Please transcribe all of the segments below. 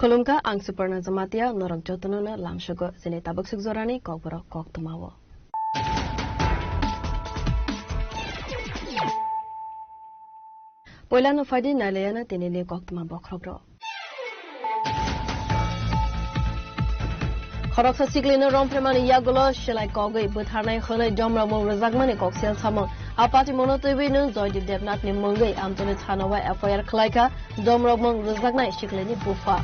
Kolumka ang Superna Zamatia norang jotono lamshogo zine tabuk sugzorani kokboro koktumawo. Poilano fadi nalayana tinili koktuma bokrobro. Khoroksa siglina rompremani yagulo shilai kogai butharnai khonai domramo razagmani koksel samang apati monotebinu Joydip Debnath ni mungai amtone chanawa FIR khlaika domramo razagnai shikleni bufa.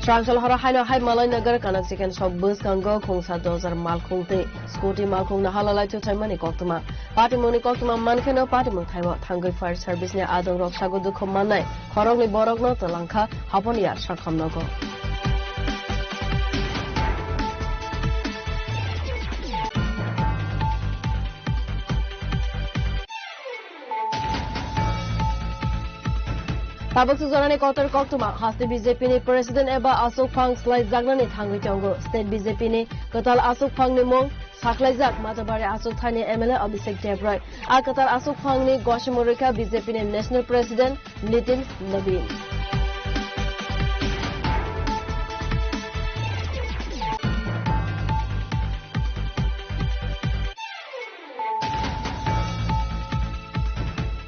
Transal hara haino hai malai nagar kanak chicken shop bus kango khungsa 2000 mal khungte scooty mal khung na halalai chu chaimani koktuma party moni koktuma mankheno party mong thaibo thangai fire service ne adong roksa go dukh manai khorogni borogno talangkha haponiya sakhamnogo Tabuk suzorani kotor koktuma haste BJP ni President Eba Asok Phang slai jagnani thangi chongo State BJP ni Katal Asok Phang ni mong saklai jak matabari Asok Thani MLA Abhishek Devroy a Katal Asok Phang ni Goshimorika BJP ni National President Nitin Nabin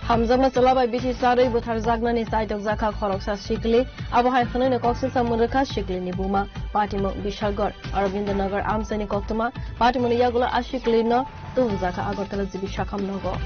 Hamzama Salabai Bithi Sarai Buthar Zagnani Saitok Zaka Khoroksa Shikli Abohai Khanani Koksil Samuraka Shikli ni Buma Patimo Bishalgor Arvindanagar Amsani Koktuma Patimo Yagula Ashikli no Tum Zaka Agortala Zibi Shakam Nogo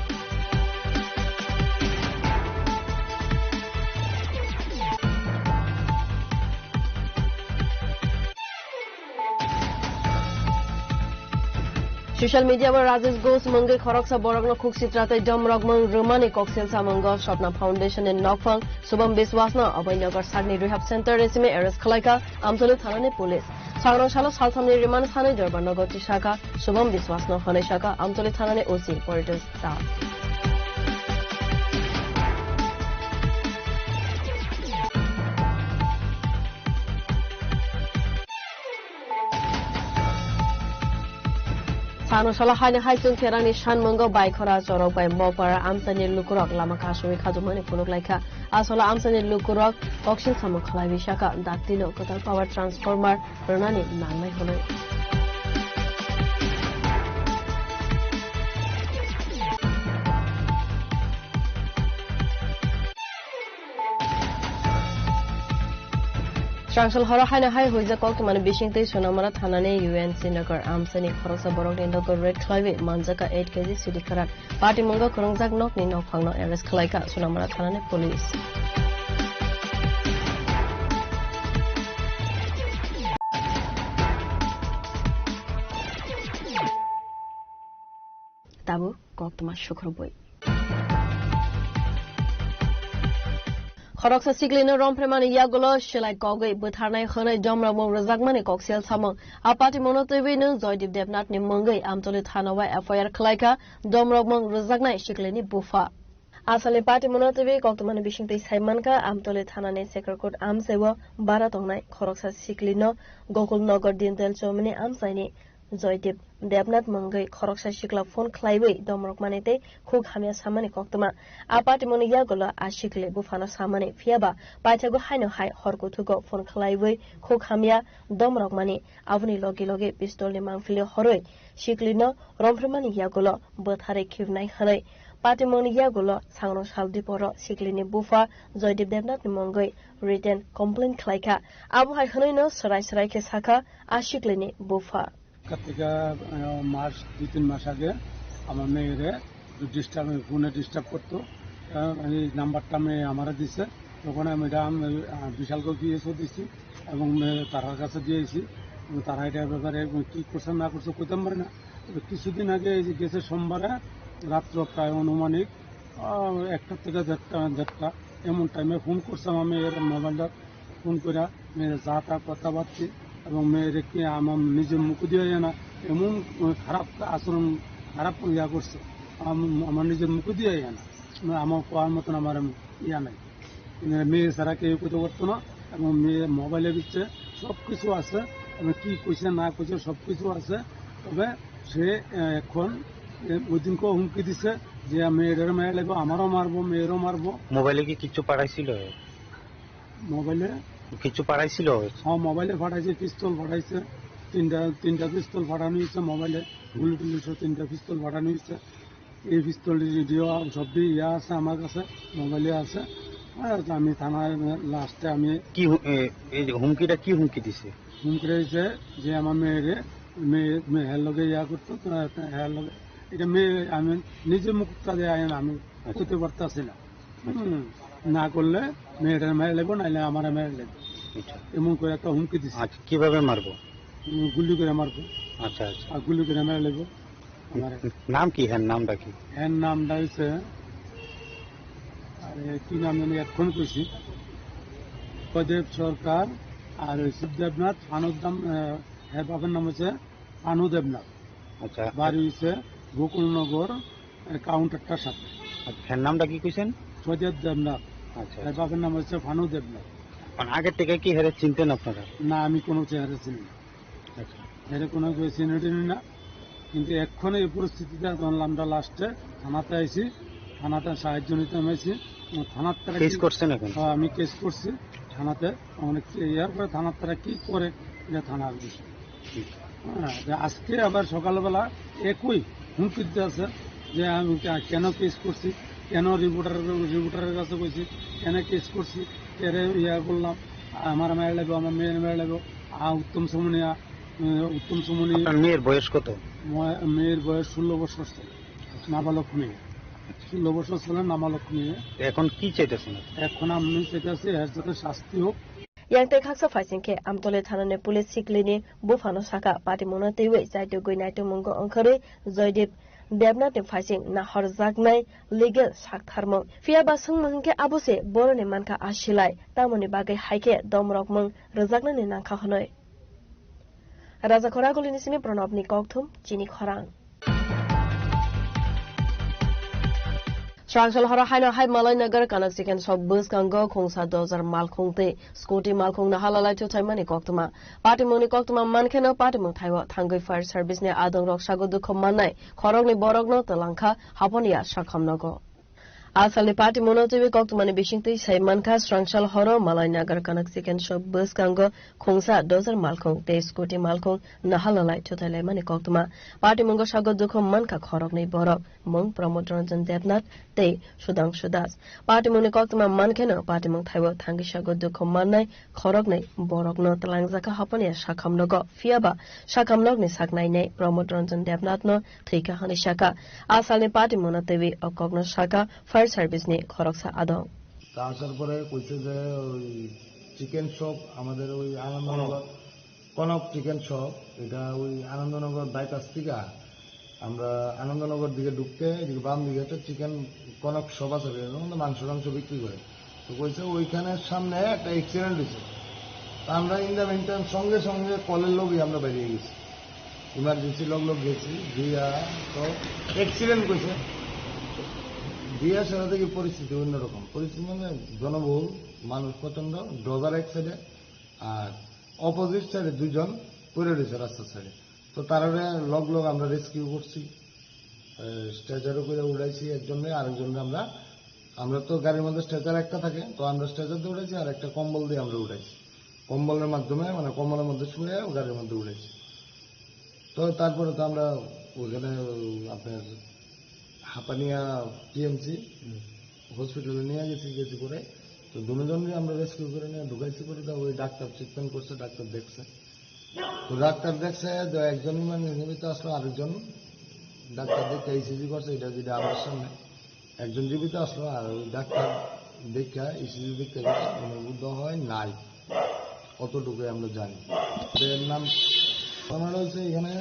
Social media bar Rajesh Ghosh Mungai Khoroksa Borogno Khuksitratai Domrogmong Romani Koksel Samango Shopna Foundation in Nokphang Subham Biswasna Abhaynagar Sagni Rehab Center Resime Arrest Khalaika Amtoli Thanani Police Sangroshala Salsamni Riman Thani Durbannagar Shaka Subham Biswasna Khane Shaka Amtoli Thanani OC Corridors staff Sano shala haine haisung kerani shan mungo bai khora chorok bai mopara amsani lukurok lama kasui khajumani puluk laika asola amsani lukurok oxygen samo khlai bishaka daktino kotal power transformer ronani nangnai honai Transal hara haina hai hoiza kok mane bishingtei sonamara thanane UNC nagar amsani khoroksa borok nindogo red khlaibe manjaka 8 kg city karat party mongo khorongjak nok ni nok phangno arrest khlaika sonamara thanane police Tabu kok tuma shukruboi Khoroksa siglina rompremani yagulo shilai kogai butharnai khonai domramo razagmani koksel samang apati monotebinu Joydip Debnath ni mungai amtoli thanawa FIR khlaika domramo razagnai shikleni bufa Asale party monotebi koktumani bishingtei saimanka amtoli thanani sekarkot amsebo bara tongnai khoroksa siglino Gokul Nagar Dintel Chomani amsaini Joydip Debnath mungai khoroksa sikla phone khlaibai domrok manete khug hamya samani koktuma apati moni yagola ashikle bufana samani fiaba paithago haino hai horkuthugo phone khlaibai khug hamya domrok mani avni logi logi pistol ni mangfili horoi siklino rompremani yagola bothare khibnai khanai pati moni yagola sangro saldi poro siklini bufa Joydip Debnath ni mungai written complaint khlaika abu hai khanai no sarai sarai ke saka ashikleni bufa Kartika মাস 2-3 মাস আগে আমার মেয়েরে ফোনে disturb করতো এই নাম্বারটা মেয়ে আমারে দিছে তখন আমি বিশালকে গিয়েছে দিছি এবং তারার কাছে দিয়েছি তারা এটার ব্যাপারে কী করছে না করছে কইতে পারে না কিছুদিন আগে এই যে গেছে সোমবারে রাত্র প্রায় অনুমানিক 1টা থেকে 1:30 এমন টাইমে ফোন করছিলাম আমি এর মোবাইলটা ফোন করে মেয়ের যা তা কথাবার্তা এবং মেয়েদেরকে আমার নিজের মুখ দিয়ে না এমন খারাপ আচরণ খারাপ ইয়া করছে আমার নিজের মুখ দিয়ে না আমার কোয়ার মতন আমার ইয়া নাই মেয়ে ছাড়া কেউ করতে পারতো না এবং মেয়ে মোবাইলের ভিতরে সব কিছু আছে তবে কি কইছে না কইছে সবকিছু আছে। তবে সে এখন ওই দিনকে হুমকি দিছে যে মেয়েদের মেয়ে লাগবে, আমারও মারবো, মেয়েরও মারবো। মোবাইলে কি কিছু পাঠাইছিল? মোবাইলে কিছু পাঠাইছিল? হ্যাঁ, মোবাইলে ফাটাইছে, পিস্তল ফাটাইছে, তিনটা পিস্তল ফাটানো হয়েছে মোবাইলে, গুলি টুলি সহ 3টা পিস্তল ফাটানো হয়েছে। এই পিস্তলের ভিডিও সবই আছে আমার কাছে, মোবাইলে আছে। আর আমি থানায় লাস্টে আমি কি এই হুমকিটা কি হুমকি দিছে? হুমকি দিয়েছে যে আমার মেয়ের লগে করতো, হ্যাঁ লগে এটা মেয়ে আমি নিজে মুখটা দিয়ে আমি করতে পারতেছি না। না করলে মেয়েটার মেয়ে লাগবো, নাইলে আমার মেয়ে লাগবে, এমন করে একটা হুমকি দিচ্ছে। আচ্ছা, কিভাবে মারবো? গুলি করে মারবো। আচ্ছা আচ্ছা, আর গুলি করে মেরে লাগবো। আমার নাম কি? হ্যাঁ, নামটা কি? এর নামটা হচ্ছে, আরে কি নাম জানি এখন কইছি, প্রদেব সরকার। আর দেবনাথ ফানুদাম, হ্যাঁ বাবার নাম হচ্ছে ফানু দেবনাথ। আচ্ছা, বাড়ি হচ্ছে গোকুলনগর কাউন্টারটার সাথে। হ্যাঁ, নামটা কি কইছেন? প্রদেব দেবনাথ। আচ্ছা, হ্যাঁ বাবার নাম হচ্ছে ফানু দেবনাথ। আগের থেকে কি হেরে চিনতেন আপনারা? না, আমি কোনো চেহারা চিনি না, আচ্ছা, এর কোনো চিনি টিনি না। কিন্তু এক্ষণে এই পরিস্থিতিতে আমরা লাস্টে থানাতে আইছি, থানাতে সাহায্য নিতে হয়েছি। থানার তারা কেস করছেন এখন? আমি কেস করছি থানাতে। অনেক ইয়ার পরে থানার তারা কি করে এটা থানার বিষয়। হ্যাঁ, যে আজকে আবার সকালবেলা হুমকি দিতে আছে যে আমি কেন কেস করছি, কেন রিপোর্টারের কাছে কইছি, কেন কেস করছি, কেন করলাম, আমার মেয়ে লাগবে, আমার মেয়ের মেয়ে লাগবে। উত্তম সুমনি। আপনার মেয়ের বয়স কত? মেয়ের বয়স 16 বছর ছেলে, নাবালক মেয়ে। 16 বছর ছেলে, নাবালক মেয়ে। এখন কি চাইতেছেন? এখন আমি চাইতেছি এর যাতে শাস্তি হোক। yang te khaksa faisingke amtole thanane police siklini bufano saka party monatewe saito goinaitu mungo onkhare joydip debnat ni faising na horjagnai legal saktharmo fiaba sungmangke abose borone manka ashilai tamoni bagai haike domrokmung rojagnani nangkha honoi raja khoragolini simi pranabni kokthum chini khorang Srangshal hara haina hai malai nagar kanak chicken shop bus kango khongsa 2000 mal khongte scooty mal khong na halalai to thaimani koktuma party moni koktuma mankhena party mong thaiwa thangoi fire service ne adong rok sago dukho manai khorok ni borok no talangkha haponia sakhamnago Asali party monotibi koktumani bishingti saimanka Srangshal horo malai nagar kanak chicken shop bus kango khongsa 2000 mal khong te scooty mal khong na halalai to thaimani koktuma party mongo sago dukho manka khorok ni borok mong Pramod Ranjan Debnath te Sudang Sudas party moni koktuma mankhena party mong thaiwa thangi sago dukho mannai khorok nei borok no talangjaka hapania sakhamnogo fiaba sakhamnog ni saknai nei Pramod Ranjan Debnath no thika hani saka asali party monotibi okogno saka fire service ni khoroksa adong আসার পরে কইছে যে ওই chicken shop আমাদের ওই Anandanagar Kanak chicken shop, এটা ওই Anandanagar bypass থেকে আমরা আনন্দনগর দিকে ঢুকতে এদিকে বাম দিকে একটা চিকেন কনক শপ আছে, মাংস বিক্রি করে। তো কইছে ওইখানের সামনে একটা অ্যাক্সিডেন্ট হয়েছে। আমরা ইন দ্য মিন টাইম সঙ্গে সঙ্গে কলের লোকই আমরা বেরিয়ে গেছি, ইমার্জেন্সি লোক গেছি দিয়া। তো অ্যাক্সিডেন্ট কইছে দিয়া, সেটা থেকে পরিস্থিতি অন্যরকম। পরিস্থিতি মানে জনবহুল, মানুষ প্রচন্ড, ড্রজার এক সাইডে আর অপোজিট সাইডে 2 জন পড়ে রয়েছে রাস্তার সাইডে। তো তারা লগ আমরা রেস্কিউ করছি, স্ট্রেচারও করে উড়াইছি একজনে, আরেকজনকে আমরা তো গাড়ির মধ্যে স্ট্রেচার একটা থাকে, তো আমরা স্ট্রেচার দিয়ে উড়াইছি আর একটা কম্বল দিয়ে আমরা উড়াইছি, কম্বলের মাধ্যমে মানে কম্বলের মধ্যে শুয়ে গাড়ির মধ্যে উড়াইছি। তো তারপরে তো আমরা ওইখানে আপনার হাপানিয়া টিএমসি হসপিটালে নিয়ে গেছি করে। তো দুজনকে আমরা রেস্কিউ করে নিয়ে ঢুকাইছি করে, ওই ডাক্তার ট্রিটমেন্ট করছে, ডাক্তার দেখছে। তো ডাক্তার দেখছে একজন মানে জীবিত আসলো, আরেকজন ডাক্তার দেখে ইসিজি করছে, এটা যেটা আমার সামনে একজন জীবিত আসলো, আর ওই ডাক্তার দেখা ইসিজি দেখতে গেছে অনুভূত হয় নাই, অতটুকুই আমরা জানি। এর নাম আমার হচ্ছে, এখানে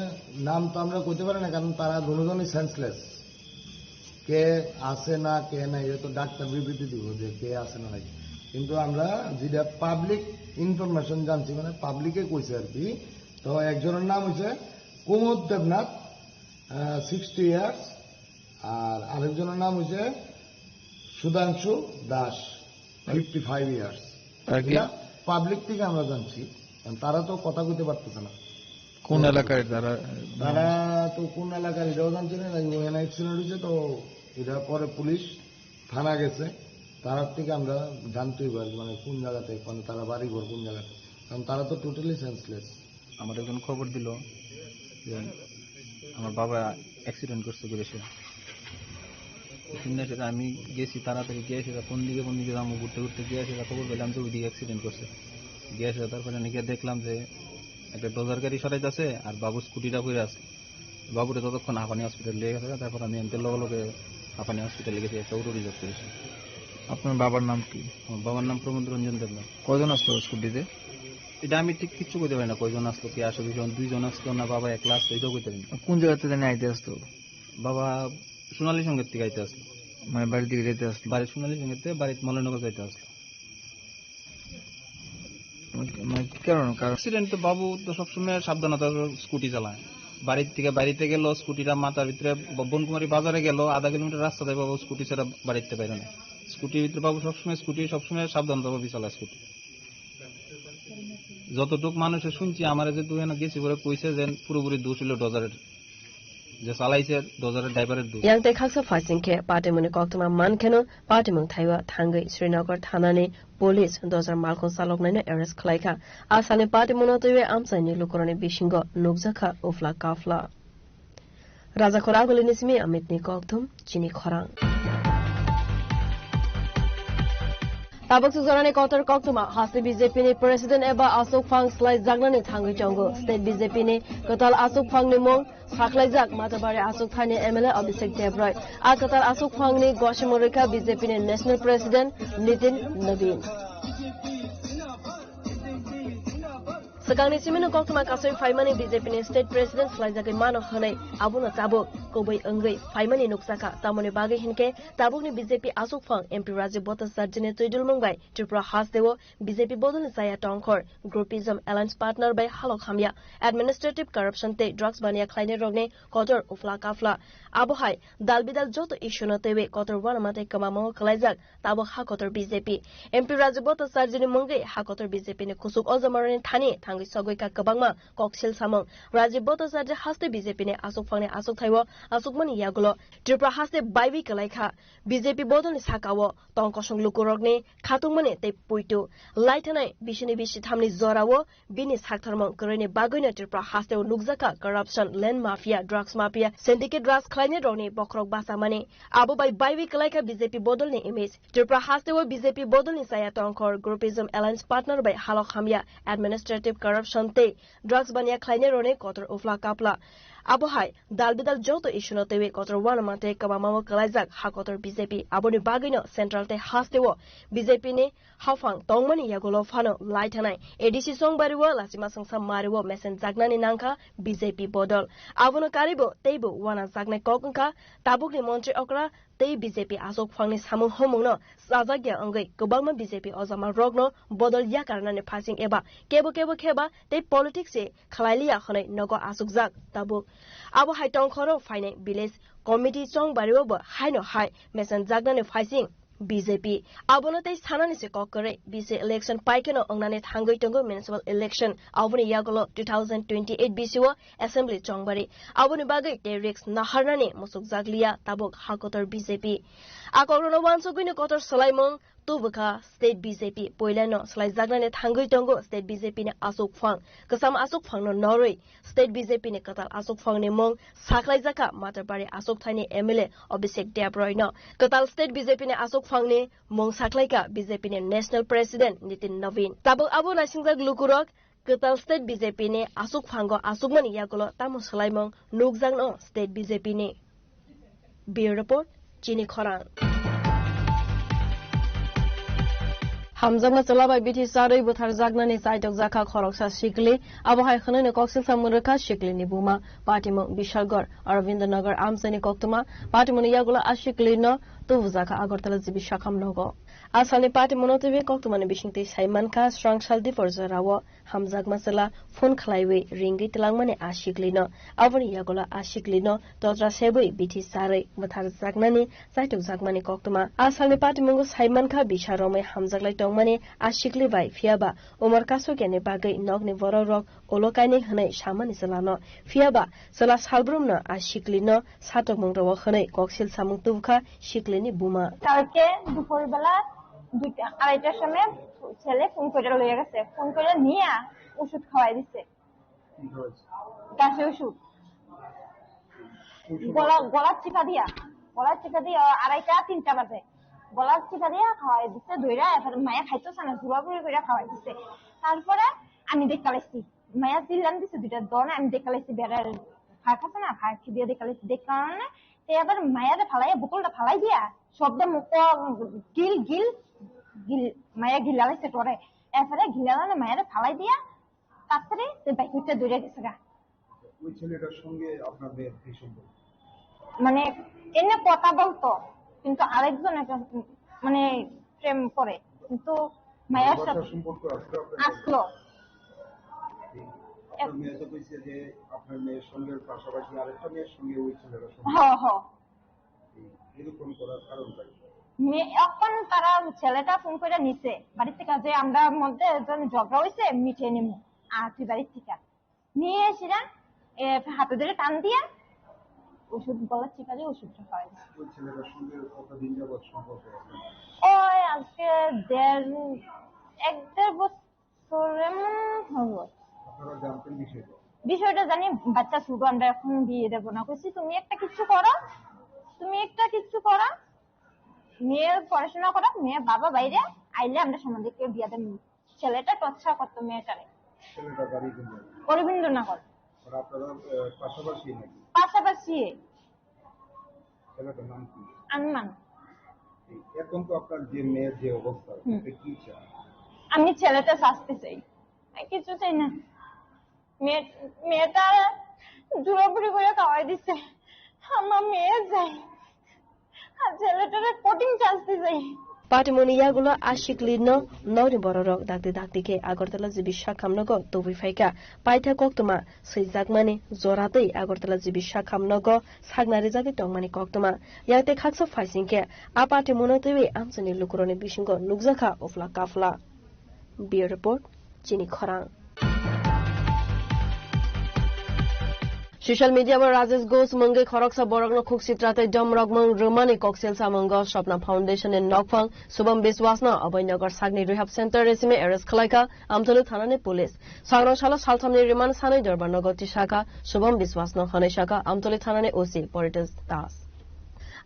নাম তো আমরা করতে পারি না, কারণ তারা দুজনই সেন্সলেস। কে আছে না কে নাই এটা তো ডাক্তার বিবৃতি দিব যে কে আছে না নাই। কিন্তু আমরা যেটা পাবলিক ইনফরমেশন জানছি, মানে পাবলিকে কইছে আর কি। তো একজনের নাম হচ্ছে কুমুদ দেবনাথ, 60 ইয়ার্স, আর আরেকজনের নাম হচ্ছে সুধাংশু দাস, 55 ইয়ার্স। পাবলিক থেকে আমরা জানছি। তারা তো কথা কইতে পারতেছে না। কোন এলাকায় তারা তো কোন এলাকার এটাও জানছে না, ওখানে অ্যাক্সিডেন্ট হয়েছে তো এটা পরে পুলিশ থানা গেছে, তার থেকে আমরা জানতেই পারি মানে কোন জায়গাতে, মানে তারা বাড়ি ঘর কোন জায়গাতে, কারণ তারা তো টোটালি সেন্সলেস। আমার একজন খবর দিল যে আমার বাবা অ্যাক্সিডেন্ট করছে করেছে, সেটা আমি গেছি, তাড়াতাড়ি গিয়েছি, কোন দিকে যাবো ঘুরতে ঘুরতে গিয়েছি, খবর পেলাম যে ওইদিকে অ্যাক্সিডেন্ট করছে। গিয়েছে তারপরে নাকি দেখলাম যে একটা ডোজার গাড়ি সরাইতে আছে আর বাবু স্কুটিটা পড়ে আছে। বাবুরে ততক্ষণ হাঁপানি হসপিটাল নিয়ে গেছে, তারপর আমি এমনি লগে লগে হাঁপানি হসপিটালে গেছি, একটা অটো রিজার্ভ করেছি। আপনার বাবার নাম কি? আমার বাবার নাম প্রমোদ রঞ্জন দেবনাথ। কজন আসলো স্কুটিতে? এটা আমি ঠিক কিচ্ছু করতে পারি না, কয়জন আসলো কি আসলো, দুইজন আসলো না বাবা একলা আসলো এটাও করতে পারি না। কোন জায়গা থেকে আইতে আসতো? বাবা সোনালী সঙ্গের থেকে আইতে আসলো, মানে বাড়ির দিকে যেতে আসলো? বাড়ির সোনালী সঙ্গের থেকে বাড়িতে মলনগর যাইতে আসলো। মানে কি কারণ? অ্যাক্সিডেন্ট তো বাবু তো সবসময় সাবধানতার স্কুটি চালায়, বাড়িতে গেল স্কুটিটা মাথার ভিতরে, বনকুমারী বাজারে গেল আধা কিলোমিটার রাস্তা দেয়, বাবু স্কুটি ছাড়া বাড়িতে পারে না। স্কুটির ভিতরে বাবু সবসময় সাবধানতাভাবে চালায় স্কুটি। যতটুক মানুষের শুনছি, আমার যেহেতু গেছি পরে কইছে যে পুরোপুরি দোষ হইল ডজারের, যে চালাইছে ডজারের ড্রাইভারের দোষ। yang te khaksa phasing ke patimuni koktuma man kheno patimung thaiwa thangai Srinagar thanani police dojar malkhon salok naina arrest khlaika asane patimuno towe amsani lukorani bishingo nukjakha ufla kafla raja khora gole nismi amitni kokthum chini khorang tabuk suzorani kotor koktuma hasti BJP ni president eba Asok Phang slai jagnani thangai jongo state BJP ni kotal Asok Phang ni mong সাকলাইজাক Matabari আসুক Thani MLA অভিষেক দেবরয় আর কাতার আসুক ফাংনি গসিমরিকা BJP নি national president Nitin Nabin Sakangni simino koktuma kasoi faimani BJP ni state president slaijagai mano hanai abuna tabuk kobai angai faimani nuksaka tamoni bagi hinke tabukni BJP Asok Phang MP Rajiv Bhattacharya Toidul Mungbai Tripura Hasdewo BJP bodolni saya tongkhor groupism alliance partner by halok hamya administrative corruption te drugs bania khlaine rogne kotor ufla kafla abohai dalbidal joto issue no tewe kotor wanamate kamamo khlaijak tabuk hakotor BJP MP Rajiv Bhattacharya ni Mungbai hakotor BJP ni khusuk ojamarani thani Sogoika Kabangma, Koksil Samong, Rajiv Bhattacharya Haste BJP ne Asok Phang ne Asok Thaiwo, Asok Mani Yagulo, Tripura Haste Baiwi Kalaika, BJP Bodol ni Sakawo, Tongkosong Lukurok ne, Khatung Mane te Puitu, Laitanai, Bishini Bishithamni Zorawo, Bini Saktarmong, Kurene Bagoina Tripura Haste Nukzaka, Corruption, Land Mafia, Drugs Mafia, Syndicate Drugs Kleine Roni, Bokrok Basa Mane, Abo by Baiwi Kalaika BJP Bodol ni image, Tripura Haste BJP Bodol ni Saya Tongkor, Groupism Alliance Partner by Halok Hamya, Administrative Corruption te drugs bania khlaine rone kotor ufla kapla abohai dalbidal joto issue no tewe kotor wana mate kamamamo kalaijak hakotor BJP aboni bagino central te hastewo BJP ne hafang tongmani yagulo phano laitanai ADC songbariwo lasima sangsa mariwo mesen jagnani nangka BJP bodol abono karibo teibo wana jagne kokungka tabukni montri okra tei BJP Asok Phang ni samung homungno sajagya angai gobangma BJP ojama rogno bodol ya karnane phasing eba kebo kheba tei politics e khlailia khonai nogo Asok jak tabuk abo haitong khoro faine village committee chong bariwo bo haino hai mesen jagnane phasing BJP abono tei sanani se kokore BC election paikeno ongnane thangai tongo municipal election aboni yagolo 2028 BCO assembly chongbari aboni bagai terix naharnani musuk jaglia tabuk hakotor BJP akorono wansogino kotor salaimong tubuka state BJP poilano slai jagnane thangai tongo state BJP ne Asok Phang kasam Asok Phang no noroi state BJP ne katal Asok Phang ne mong saklai jaka matarbari Asok Thani MLA Abhishek Debroi no katal state BJP ne Asok Phang ne mong saklai ka BJP ne national president Nitin Navin tabuk abo nasingjak lukurok katal state BJP ne Asok Phang go Asok mani yagulo tamo salaimong nukjang no state BJP ne Bureau report Chini Khorang Hamzama Salabai Biti Sarai Buthar Zagnani Saitok Zaka Khoroksa Shikli, Abohai Khanani Koksil Samuraka Shikli Nibuma, Patimo Bishalgor, Arvinda Nagar Amsani Koktuma, Patimoni Yagula Ashikli no, tuvuza ka agortala jibi shakam nogo asani party monotibe koktumani bishingti saiman ka strangshal di forjarawo hamzak masala phone khlaiwe ringi tilangmani ashiklino avani yagola ashiklino totra seboi bithi sare mathar jagnani saitu jagmani koktuma asani party mongo saiman ka bisharome hamzaklai tongmani ashikli bai fiaba umar kaso kene bagai nogni vororok olokaini hanai samani salano fiaba sala salbrumna ashiklino satok mongro hanai koksil samung tuvka shiklini buma কালকে দুপুরবেলা 2:30টার সময় ছেলে phone করে লয়ে গেছে phone করে নিয়ে ওষুধ খাওয়াই দিছে কাশি ওষুধ গলার চিপা দিয়া 2:30-3টা বাজে গলার চিপা দিয়া খাওয়াই দিছে দইরা এবার মায়া খাইতেছে না জুয়াবুড়ি করে খাওয়াই দিছে তারপরে আমি দেখালাইছি মায়া দিলাম দিছে দুইটা দনে আমি দেখালাইছি বেড়ার খাচ্ছে না খাচ্ছি দিয়ে দেখালাইছি দেখানো এবার মায়ারে ফালাই বোতলটা ফালাই দিয়া শব্দ মুখ গিল গিল গিল মায়া গিলালাইছে তোরে এরপরে গিলালানে মায়ারে ফালাই দিয়া তারপরে বাইকটা দৌড়ে গেছে গা ওই ছেলেটার সঙ্গে আপনার মেয়ের কি সম্পর্ক মানে এনে কথা বলতো কিন্তু আরেকজন মানে প্রেম করে কিন্তু মায়ার সাথে সম্পর্ক আসলো মেয়ে তো কইছে যে আপনার মেয়ের সঙ্গে পাশাপাশি আরেকটা মেয়ের সঙ্গে ওই ছেলেটার এরকম করার কারণটা এখন তারা ছেলেটা ফোন করে নিছে বাড়ির থেকে যে আমরা মধ্যে ঝগড়া হয়েছে মিঠে নিমু আর তুই বাড়ির থেকে নিয়ে এসিরা হাতে ধরে টান দিয়ে ওষুধ গলার চিপা দিয়ে ওষুধটা খাওয়াই ওই ছেলেটার সঙ্গে কতদিন যাবত সম্পর্ক ওই আজকে 1.5 বছর এমন হলো আপনারা জানতেন বিষয়টা জানি বাচ্চা শুধু আমরা এখন বিয়ে দেবো না কইছি তুমি একটা কিছু করো মেয়ে পড়াশোনা করো মেয়ে বাবা বাইরে আইলে আমরা সমাজকে বিয়ে দেব ছেলেটা টর্চার করতো মেয়েটারে ছেলেটা বাড়ি অরবিন্দনগর আর আপনারা পাশাপাশি নাকি পাশাপাশি ছেলেটার নাম কি আনমান এখন তো আপনার যে মেয়ের যে অবস্থা কি চাই আমি ছেলেটা শাস্তি চাই কিছু চাই না মেয়েটা জুড়াবুড়ি করে খাওয়াই দিছে আমার মেয়ে যাই আর ছেলেটারে কঠিন শাস্তি চাই পাটিমনি ইয়াগুলো আশিকলিনো নরি বড়রক দাগদি কে আগরতলা জিবি শাখামনগ তবি ফাইকা পাইথা কক্তমা সৈজাকমানি জরাতেই আগরতলা জিবি শাখামনগ সাগনারি জাগি টংমানি কক্তমা ইয়াতে খাকসো ফাইসিংকে আ পাটিমনতেবি আমসনি লুকুরনি বিসিংগ নুকজাখা ওফলা কাফলা বিউরো রিপোর্ট চিনি খরাং Social media bar Rajesh Ghosh Mangai Khoroksa Boragno Khuk Sitrate Domrogmang Romani Coxel Samango Shopna Foundation in Nokphang Subham Biswasna Abhaynagar Sagni Rehab Center Resime Eres Khalaika Amtolu Thanane Police Sagroshala Saltamni Riman Sanai Darbanagor Tishaka Subham Biswasna Khaneshaka Amtolu Thanane OC Poritas Das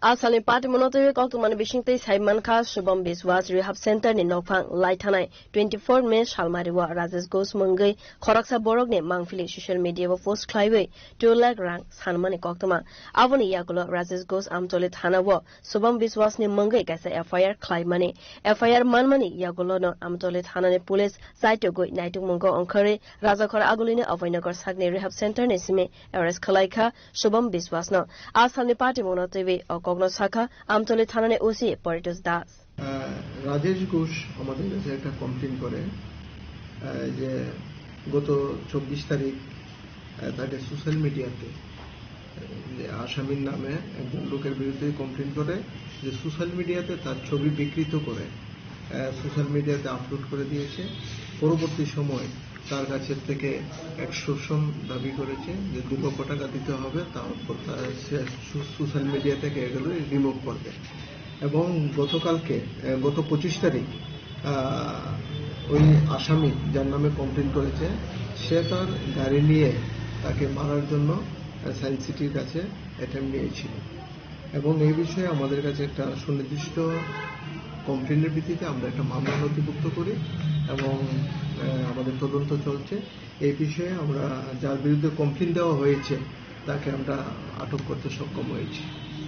Asali party monotowe koktumani bishingtei Saiman Kha Shubham Biswas Rehab Center ni Nokphang Laithanai 24 May Shalmariwa Rajesh Ghosh Mangai Khoraksa Borogni Mangfili social media wa post khlaiwe 2 lakh rang sanmani koktuma Avoni yagulo Rajesh Ghosh Amtole Thana wo Shubham Biswas ni Mangai kaisa FIR khlaimani FIR manmani yagulo no Amtole Thana ni police saito goi naitu mongo onkhare Rajakhora agulini Abhaynagar Sagni Rehab Center ni sime arrest khalaika Shubham Biswas no Asali party monotowe কগ্ন শাখা Amtali থানানে OC Paritosh Das Rajesh Ghosh আমাদের কাছে একটা complain করে যে গত 24 তারিখ তাকে social মিডিয়াতে আসামির নামে একজন লোকের বিরুদ্ধে কমপ্লেন করে যে সোশ্যাল মিডিয়াতে তার ছবি বিকৃত করে সোশ্যাল মিডিয়াতে আপলোড করে দিয়েছে পরবর্তী সময় তার কাছে থেকে এক্সটর্শন দাবি করেছে যে 2 লক্ষ টাকা দিতে হবে তারপর সোশ্যাল মিডিয়া থেকে এগুলো রিমুভ করবে এবং গত 25 তারিখ ওই আসামি যার নামে কমপ্লেন করেছে সে তার গাড়ি নিয়ে তাকে মারার জন্য সায়েন্স সিটির কাছে অ্যাটেম্প নিয়েছিল এবং এই বিষয়ে আমাদের কাছে একটা সুনির্দিষ্ট কমপ্লেনের ভিত্তিতে আমরা একটা মামলা নথিভুক্ত করি এবং আমাদের তদন্ত চলছে এই বিষয়ে আমরা যার বিরুদ্ধে কমপ্লেন দেওয়া হয়েছে তাকে আমরা আটক করতে সক্ষম হয়েছি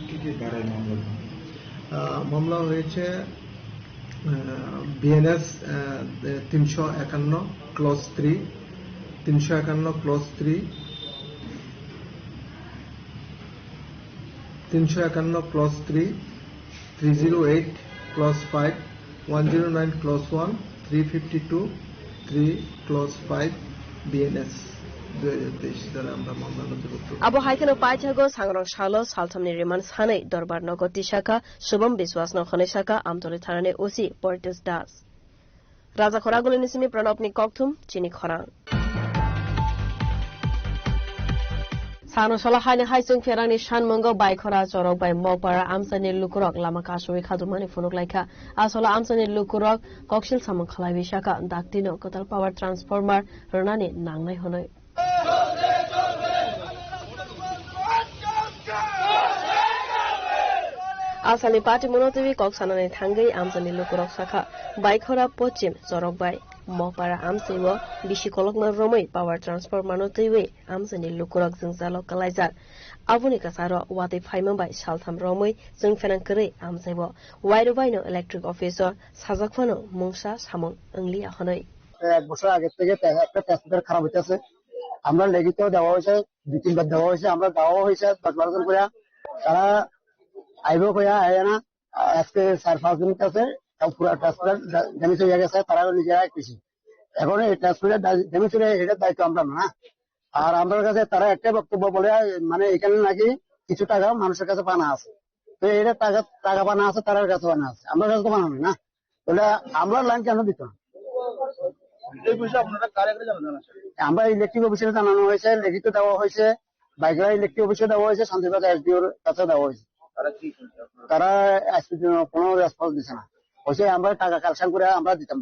কি কি ধারায় মামলা হয়েছে BNS 351 clause 3 351 clause 3 351 clause 3 308 clause 5, 109 clause 1, 352, 3 clause 5 BNS 2023 দ্বারা আমরা মামলা নথিভুক্ত করি। abo haikeno paithago sangrong shalo salthamni riman sanai dorbar nogoti shaka shubham biswas no khane shaka amtoli thanane osi Portis Das raja khoraguli nisimi pranopni kokthum chini khorang Sano sala haine haisung ferangni shanmongo bai khora chorok bai mopara amsani lukurok lama kasuri khadumani funuk laika asola amsani lukurok kokshil samang khalai bishaka daktino kotal power transformer ronani nangnai honoi Asani party monotivi koksanani thangai amsani lukurok saka bai khora pochim chorok bai mopara amsiwo bishi kolokna romai power transformer no tiwi amsani lukurok jingzalo kalaizar abuni kasaro wati phaimang bai saltham romai jing fenang kre amsaibo wairu bai no electric officer sajakfano mungsa samong engli ahonai এক বছর আগে থেকে একটা passenger খারাপ হইতেছে আমরা লেগিত দেওয়া হয়েছে 2-3 বার দেওয়া হয়েছে আমরা দেওয়া হয়েছে 10-12 জন করে তারা আইবো কইয়া আয় না আজকে 4-5 দিন কাছে পুরো ট্রান্সফার ড্যামেজ হয়ে গেছে তারা নিজেরা কিছু এখন এই ট্রান্সফারের ড্যামেজ হয়ে এটার দায়িত্ব আমরা না আর আমাদের কাছে তারা একটা বক্তব্য বলে মানে এখানে নাকি কিছু টাকা মানুষের কাছে পানা আছে তো এটা টাকা পানা আছে তার কাছে পানা আছে আমার কাছে তো পানা নেই না তাহলে আমরা লাইন কেন দিত না এই বিষয়ে আপনারা কারে কারে জানানো আমরা ইলেকট্রিক অফিসে জানানো হয়েছে লিখিত দেওয়া হয়েছে বাইকরা ইলেকট্রিক অফিসে দেওয়া হয়েছে শান্তিবাজার এসডিওর কাছে দেওয়া হয়েছে তারা কোনো রেসপন্স দিচ্ছে না হয়েছে আমরা টাকা কালেকশন করে আমরা দিতাম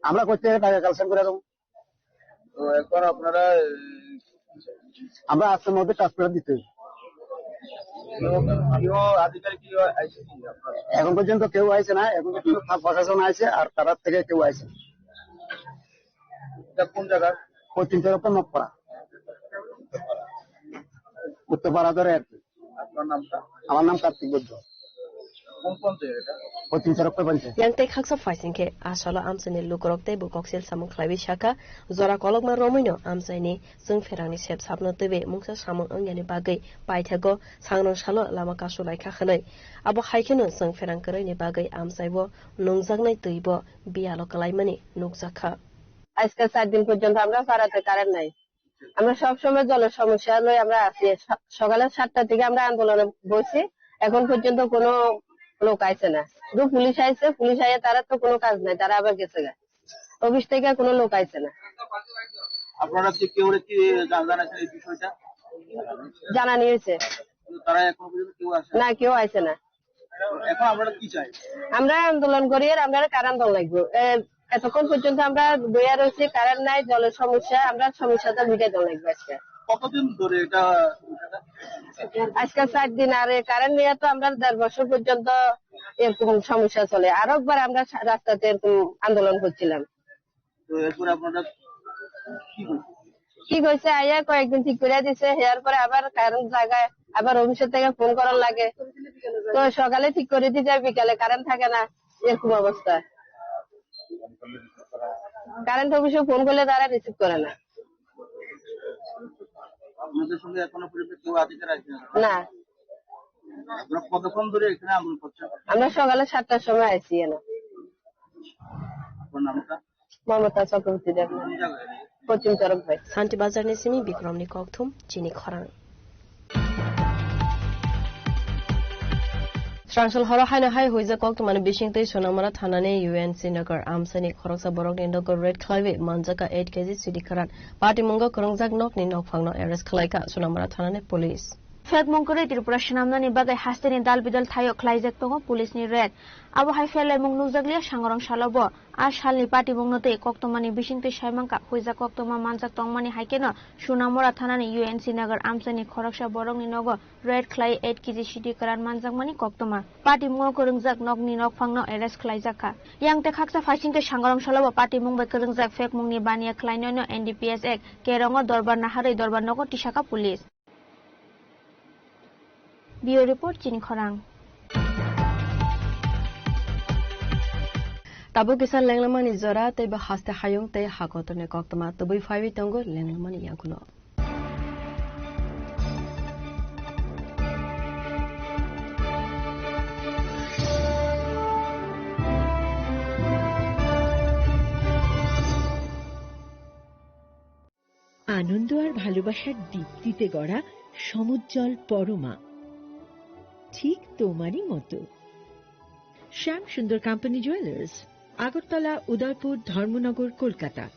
আমরা করতে টাকা কালেকশন করে দেবো তো একবার আপনারা আমরা আজকের মধ্যে ট্রান্সফার দিতে এখন পর্যন্ত কেউ আইছে না এখন পর্যন্ত প্রশাসন আইছে আর তারা থেকে কেউ আইছে কোন জায়গা পশ্চিমপাড়া উপর নকপাড়া উত্তরপাড়া ধরে আর কি আমার নাম কার্তিক বৈদ্য yang tei khaksa faisingke asala amsani lukurok tei bu koksel samung khlaibi shaka zora kolokma romino amsaini jung ferangni sep sapno tebe mungsa samung angyani bagai paithago sangrong shalo lama kasulai kha khnai abo haikeno jung ferang koroi ni bagai amsaibo nungjaknai tuibo bialo kalaimani nukjakha আজকে 4 দিন পর্যন্ত আমরা পাড়াতে current নাই আমরা সব সময় জলের সমস্যা লই আমরা আছি সকালে 7টা থেকে আমরা আন্দোলনে বসি এখন পর্যন্ত কোনো লোক আইছে না শুধু পুলিশ আইছে পুলিশ আইয়া তারা তো কোনো কাজ নাই তারা আবার গেছে গা অফিস থেকে কোনো লোক আইছে না আপনারা কি কেউ কি জানাছেন এই বিষয়টা জানানি হয়েছে তারা এখন পর্যন্ত কেউ আসে না কেউ আইছে না এখন আমরা কি চাই আমরা আন্দোলন করি আর আমরা কারেন্ট দল লাগবে এতক্ষণ পর্যন্ত আমরা বইয়া রয়েছি কারেন্ট নাই জলের সমস্যা আমরা সমস্যাটা মিটাই দল লাগবে আজকে কতদিন ধরে এটা আজকে 4 দিন আর কারেন্ট নিয়ে তো আমরা 1.5 বছর পর্যন্ত এরকম সমস্যা চলে আর একবার আমরা রাস্তাতে এরকম আন্দোলন করছিলাম তো এরপর আপনারা কি হয়েছে আইয়া কয়েকদিন ঠিক করে দিছে এর পরে আবার কারেন্ট জায়গায় আবার অফিসের থেকে ফোন করার লাগে তো সকালে ঠিক করে দিয়ে যায় বিকালে কারেন্ট থাকে না এরকম অবস্থা কারেন্ট অফিসে ফোন করলে তারা রিসিভ করে না আপনাদের সঙ্গে এখনো পর্যন্ত কেউ আধিকার আসবে না আপনারা কতক্ষণ ধরে এখানে আন্দোলন করছেন আমরা সকালে 7টার সময় আইছি না আপনার নামটা মমতা চক্রবর্তী দেখলাম পশ্চিম চরক ভাই শান্তি বাজার নিসিনি বিক্রমনি kokthum chini khorang Strangsal hora haina hai hoiza kokthum mane bishingtei sonamara thanane UNC nagar amsani khoroksa borok ni nagar red khlaibe manjaka 8 kg sidi kharan party mungo korongjak nok ni nokphangno arrest khlaika sonamara thanane police Fed mongkore Tripura shinamnani bagai hasteni dal bidal thayo khlaijak tongo police ni red abo hai felai mung nukjaklia sangrong shalabo ar shalni party bongnote koktomani bishingtei saimangka hoiza koktoma manjak tongmani haikeno sunamora thanani UNC nagar amsani khoroksa borok ni nogo red khlai 8 kg sidi karan manjakmani koktoma party mungo korongjak nok ni nokphangno arrest khlaijakha yangte khaksa faisingtei sangrong shalabo party mungbai korongjak fake mungni baniya khlainono NDPS Act kerongo dorbar naharei dorbar nogo tisaka police Bio report chini khorang Tabu kisan lenglamani zora tei ba haste hayung tei hakotone koktoma tubui faiwi tongo lenglamani yakuno আনন্দ আর ভালোবাসার দীপ্তিতে গড়া সমুজ্জ্বল পরমা, ঠিক তোমারই মতো। শ্যাম সুন্দর company জুয়েলার্स, Agartala, Udaipur, Dharmanagar, Kolkata.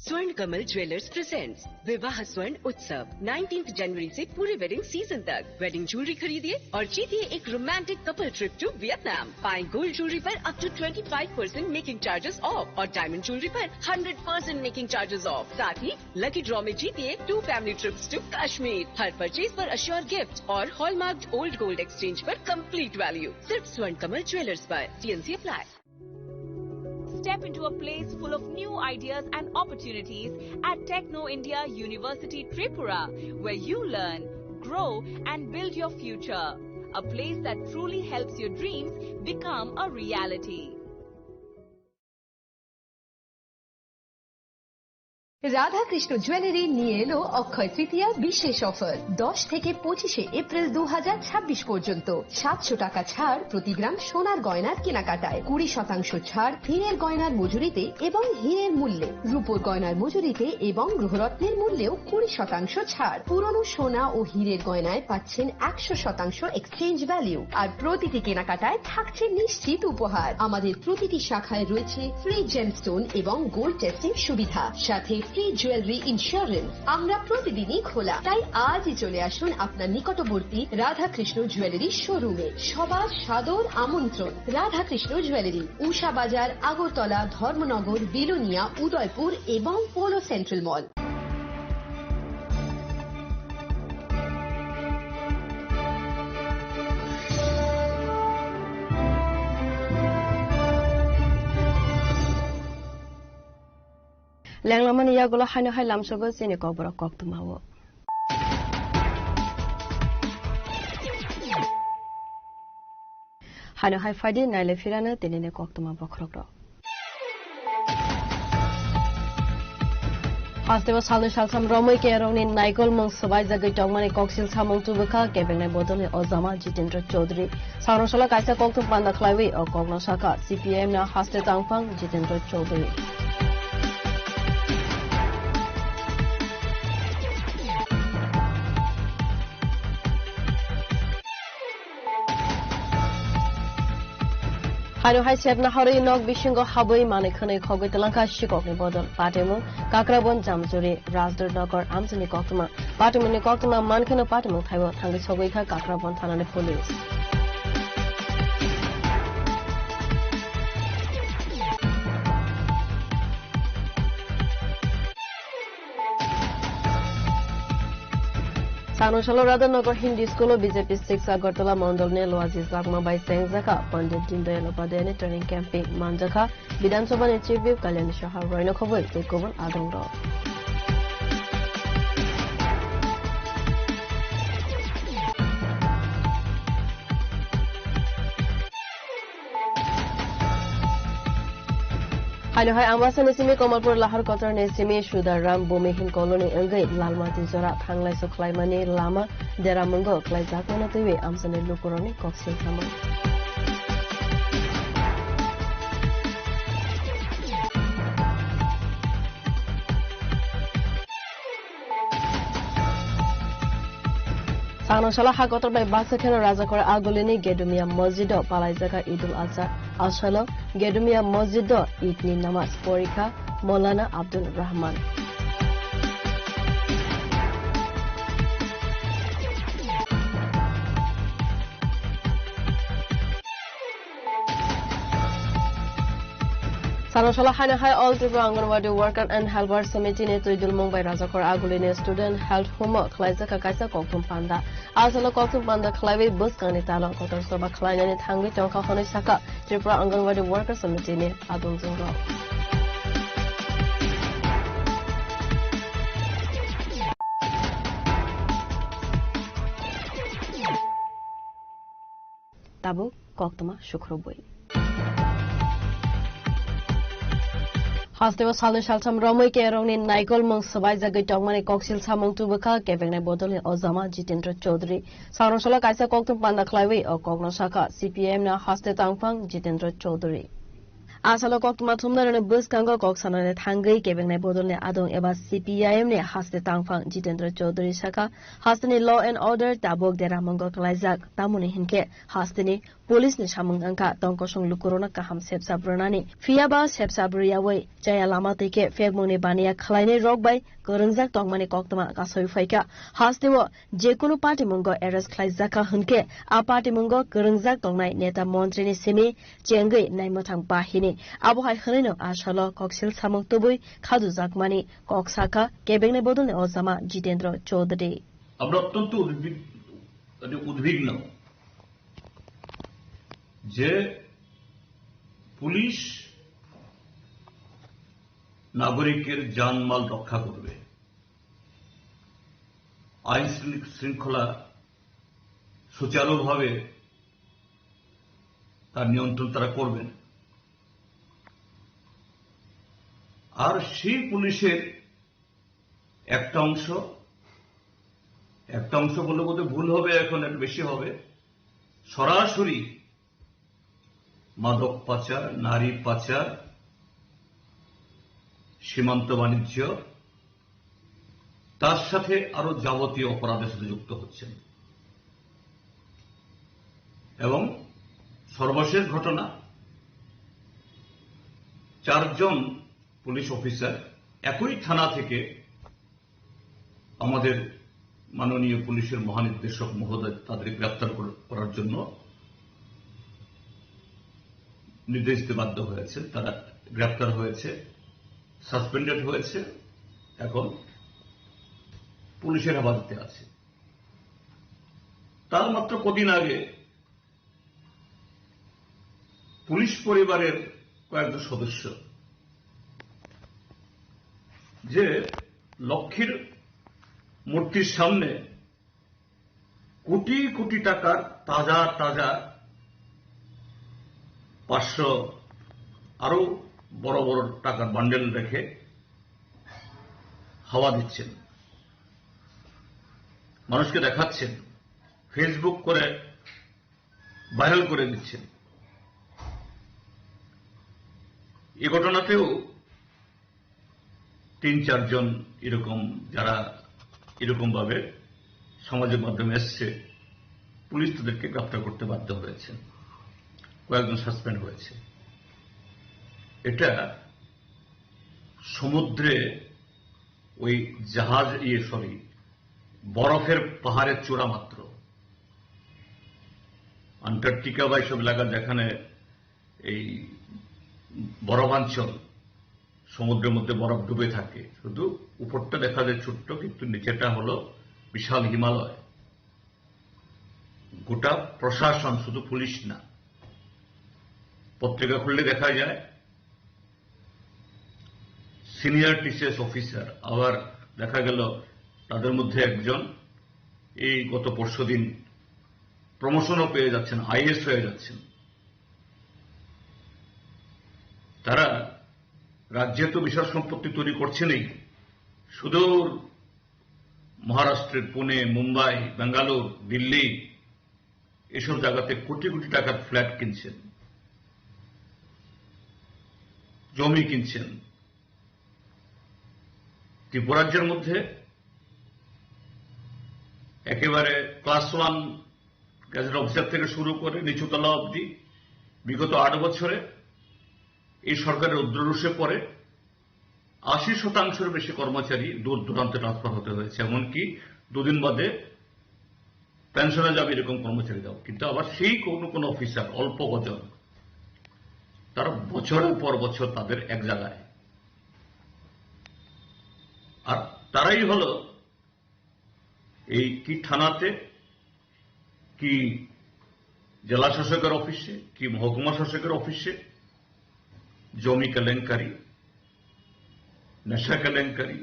स्वर्ण Kamal jewellers presents विवाह स्वर्ण उत्सव 19 जनवरी से पूरे वेडिंग सीजन तक। वेडिंग ज्वेलरी खरीदिए और जीतिए एक romantic couple trip to Vietnam. पाएं गोल्ड ज्वेलरी पर up to 25% making charges off और डायमंड ज्वेलरी पर 100% मेकिंग चार्जेस ऑफ। साथ ही लकी ड्रॉ में जीतिए 2 फैमिली ट्रिप्स टू कश्मीर। हर परचेज पर अश्योर गिफ्ट और हॉलमार्क्ड ओल्ड गोल्ड एक्सचेंज पर कंप्लीट वैल्यू। सिर्फ स्वर्ण कमल ज्वेलर्स पर। TNC apply. Step into a place full of new ideas and opportunities at Techno India University Tripura, where you learn, grow and build your future. A place that truly helps your dreams become a reality. Radhakrishna jewellery নিয়ে এলো অক্ষয় তৃতীয়া বিশেষ offer. 10 থেকে 25 April 2026 পর্যন্ত 700 টাকা ছাড় প্রতি গ্রাম সোনার গয়নার কেনাকাটায়, 20% ছাড় হীরের গয়নার মজুরিতে এবং হীরের মূল্যে, রূপোর গয়নার মজুরিতে এবং গ্রহরত্নের মূল্যেও 20% ছাড়। পুরনো সোনা ও হীরের গয়নায় পাচ্ছেন 100% এক্সচেঞ্জ ভ্যালু, আর প্রতিটি কেনাকাটায় থাকছে নিশ্চিত উপহার। আমাদের প্রতিটি শাখায় রয়েছে ফ্রি জেমস্টোন এবং গোল্ড টেস্টিং সুবিধা, সাথে ফ্রি জুয়েলারি ইন্স্যুরেন্স। আমরা প্রতিদিনই খোলা, তাই আজই চলে আসুন আপনার নিকটবর্তী রাধাকৃষ্ণ জুয়েলারি শোরুমে। সবার সাদর আমন্ত্রণ। রাধাকৃষ্ণ জুয়েলারি, উষা বাজার, আগরতলা, ধর্মনগর, বিলোনিয়া, উদয়পুর এবং পোলো সেন্ট্রাল মল। ল্যাংলামানি ইয়াগুলো হাইনো হাই লামসগো চিনি কবর কক্তমাও হাইনো হাই ফাইদি নাইলে ফিরানো তিনিনে কক্তমা বখরক Hasteva salno shalsam romoi ke rongni naikol mong sabai jagai tongmani koksil samong tubakha kebelne bodole ozama Jitendra Chaudhary sarno shala kaisa koktum panda khlaiwi o kokno saka CPM na haste tangpang Jitendra Chaudhary Haino hai sebna hori nok bishingo haboi mane khane khogoi talangka shikokni bodol patemu kakrabon jamjuri Rajdornagar amjini koktuma patemuni koktuma mankheno patemu thaibo thangi sogoi kha kakrabon thanane police Sanushala Radhanagar Hindi School BJP 6 Agartala Mandal ne Loaziz Lagma by Sengzaka Pandit Dindayal Upadhyay turning campaign Manjaka Bidhan Sabha ne Chief Whip Kalyan Shah Roino Khoboi takeover Adongro Haino hai Amasa Nesimi Komalpur Lahar Kotar Nesimi Shudaram Bumihin Colony Engai Lalmati Zora Thanglai Suklaimani Lama Deramungo Klai Zakona Tiwi Amsane Lukuroni Koksil Sama Sanushala Hagotar by Basakana Razakor Agolini Gedumia Mozido Palaizaga Idul Azhar Ashalo Gedumia Mozido Itni Namaz Porika Molana Abdul Rahman Sanushala Haina High All Tripura Anganwadi Worker and Helper Committee ne Tuidul Mumbai Razakor Agolini Student Health Homework Klaizaka Kaisa Koktum Panda Asalo Koktum Panda Klaiwi Bus Kanitalo Kotor Soba Klainani Thangi Tonka Honi Saka Tripura Anganwadi Worker Committee ne Adum Zungo Tabu Koktuma Shukrobui Hasteva salno shalsam romoi ke rongni naikol mong sabai jagai tongmani koksil samong tubakha kebengne bodole ozama Jitendra Chaudhary sarnoshala kaisa koktum panda khlaiwi o kokno saka CPM na haste tangpang Jitendra Chaudhary Asalo koktuma thumnarane buskango koksanane thangai kebengne bodolne adong eba CPIM ne haste tangfang Jitendra Chaudhary Shaka hasteni law and order tabok deramongo klaizak tamuni hinke hasteni police ni samung angka tongkosong lukurona kaham sepsa bronani fiaba sepsa briyawe jaya lama teke fegmone baniya khlaine rokbai korongjak tongmani koktuma kasoi faika hastewo jekono party mungo arrest klaizaka hunke a party mungo korongjak tongnai neta mantri ni semi chengai naimothang bahini abuhai hreneno ashalo koksil samung tubui khadu jakmani koksaka kebengne bodolne ozama Jitendra Chaudhary আমরা অত্যন্ত উদ্বিগ্ন যে police নাগরিকের জানমাল রক্ষা করবে, আইন শৃঙ্খলা সুচারুভাবে তার নিয়ন্ত্রণ তারা করবেন। আর সেই পুলিশের একটা অংশ বললে বোধহয় ভুল হবে, এখন একটু বেশি হবে, সরাসরি মাদক পাচার, নারী পাচার, সীমান্ত বাণিজ্য, তার সাথে আরো যাবতীয় অপরাধের সাথে যুক্ত হচ্ছেন। এবং সর্বশেষ ঘটনা, 4 জন পুলিশ অফিসার একই থানা থেকে আমাদের মাননীয় পুলিশের মহানির্দেশক মহোদয় তাদের গ্রেপ্তার করার জন্য নির্দেশ দিতে বাধ্য হয়েছে। তারা গ্রেপ্তার হয়েছে, সাসপেন্ডেড হয়েছে, এখন পুলিশের হেফাজতে আছে। তার মাত্র কদিন আগে পুলিশ পরিবারের কয়েকজন সদস্য যে লক্ষ্মীর মূর্তির সামনে কোটি কোটি টাকার তাজা তাজা 500 আরো বড় বড় টাকার বান্ডেল রেখে হাওয়া দিচ্ছেন, মানুষকে দেখাচ্ছেন, ফেসবুক করে ভাইরাল করে দিচ্ছেন। এই ঘটনাতেও 3-4 জন এরকম যারা এরকম ভাবে সমাজের মাধ্যমে এসছে, পুলিশ তাদেরকে গ্রেপ্তার করতে বাধ্য হয়েছে, কয়েকজন সাসপেন্ড হয়েছে। এটা সমুদ্রে ওই জাহাজ বরফের পাহাড়ের চূড়া মাত্র। আন্টার্কটিকা বা এইসব এলাকা যেখানে এই বরফাঞ্চল, সমুদ্রের মধ্যে বরফ ডুবে থাকে, শুধু উপরটা দেখা যায় ছোট্ট, কিন্তু নিচেটা হলো বিশাল হিমালয়। গোটা প্রশাসন, শুধু পুলিশ না, পত্রিকা খুললে দেখা যায় সিনিয়র টিসিএস অফিসার, আবার দেখা গেল তাদের মধ্যে একজন এই গত পরশুদিন প্রমোশনও পেয়ে যাচ্ছেন, আইএস হয়ে যাচ্ছেন। তারা রাজ্যে তো বিশাল সম্পত্তি তৈরি করছেনই, সুদূর মহারাষ্ট্রের পুনে, মুম্বাই, বেঙ্গালুর, দিল্লি এসব জায়গাতে কোটি কোটি টাকার ফ্ল্যাট কিনছেন, জমি কিনছেন। ত্রিপুরাজ্যের মধ্যে একেবারে ক্লাস 1 গ্যাজেট অফিসার থেকে শুরু করে নিচুতলা অবধি বিগত 8 বছরে এই সরকারের উদ্ররুষে পরে 80% বেশি কর্মচারী দূর দূরান্তে ট্রান্সফার হতে হয়েছে। এমনকি 2 দিন বাদে পেনশনে যাবে এরকম কর্মচারী দাও। কিন্তু আবার সেই কোন অফিসার অল্প কজন, তারা বছরের পর বছর তাদের এক জায়গায়, আর তারাই হলো এই কি থানাতে, কি জেলা শাসকের অফিসে, কি মহকুমা শাসকের অফিসে জমি কেলেঙ্কারি, নেশা কেলেঙ্কারি,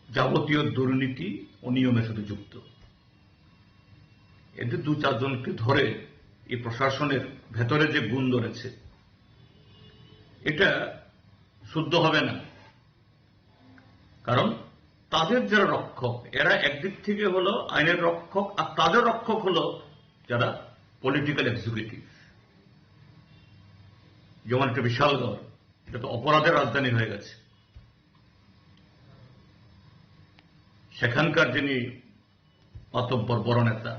যাবতীয় দুর্নীতি, অনিয়মের সাথে যুক্ত। এদের 2-4 জনকে ধরে এই প্রশাসনের ভেতরে যে গুণ ধরেছে, এটা শুদ্ধ হবে না। কারণ তাদের যারা রক্ষক, এরা একদিক থেকে হলো আইনের রক্ষক, আর তাদের রক্ষক হলো যারা পলিটিক্যাল এক্সিকিউটিভ। যেমন একটা বিশালগড়, এটা তো অপরাধের রাজধানী হয়ে গেছে। সেখানকার যিনি মাতব্বর বড় নেতা,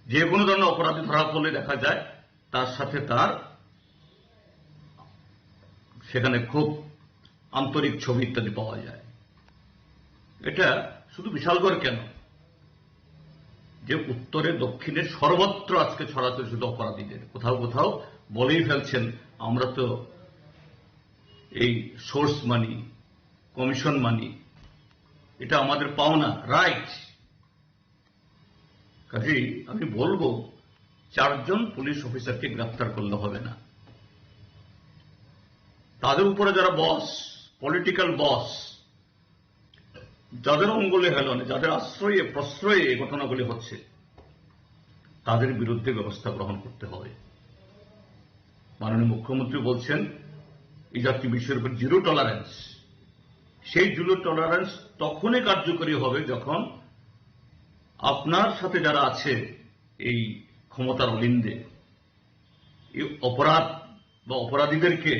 যে কোনো ধরনের অপরাধী ধরা পড়লে দেখা যায় তার সাথে তার সেখানে খুব আন্তরিক ছবি ইত্যাদি পাওয়া যায়। এটা শুধু বিশালগড় কেন, যে উত্তরে দক্ষিণে সর্বত্র আজকে ছড়াছড়ি শুধু অপরাধীদের। কোথাও কোথাও বলেই ফেলছেন আমরা তো এই সোর্স মানি, কমিশন মানি, এটা আমাদের পাওনা, রাইট। কাজেই আমি বলবো 4 জন পুলিশ অফিসারকে গ্রেফতার করলে হবে না। তাদের উপরে যারা বস, পলিটিক্যাল বস, যাদের অঙ্গলে হেলনে, যাদের আশ্রয়ে প্রশ্রয়ে এই ঘটনাগুলি হচ্ছে, তাদের বিরুদ্ধে ব্যবস্থা গ্রহণ করতে হবে। মাননীয় মুখ্যমন্ত্রী বলছেন এই জাতীয় বিষয়ের উপর জিরো টলারেন্স। সেই জিরো টলারেন্স তখনই কার্যকরী হবে যখন আপনার সাথে যারা আছে এই ক্ষমতার অলিন্দে, এই অপরাধ বা অপরাধীদেরকে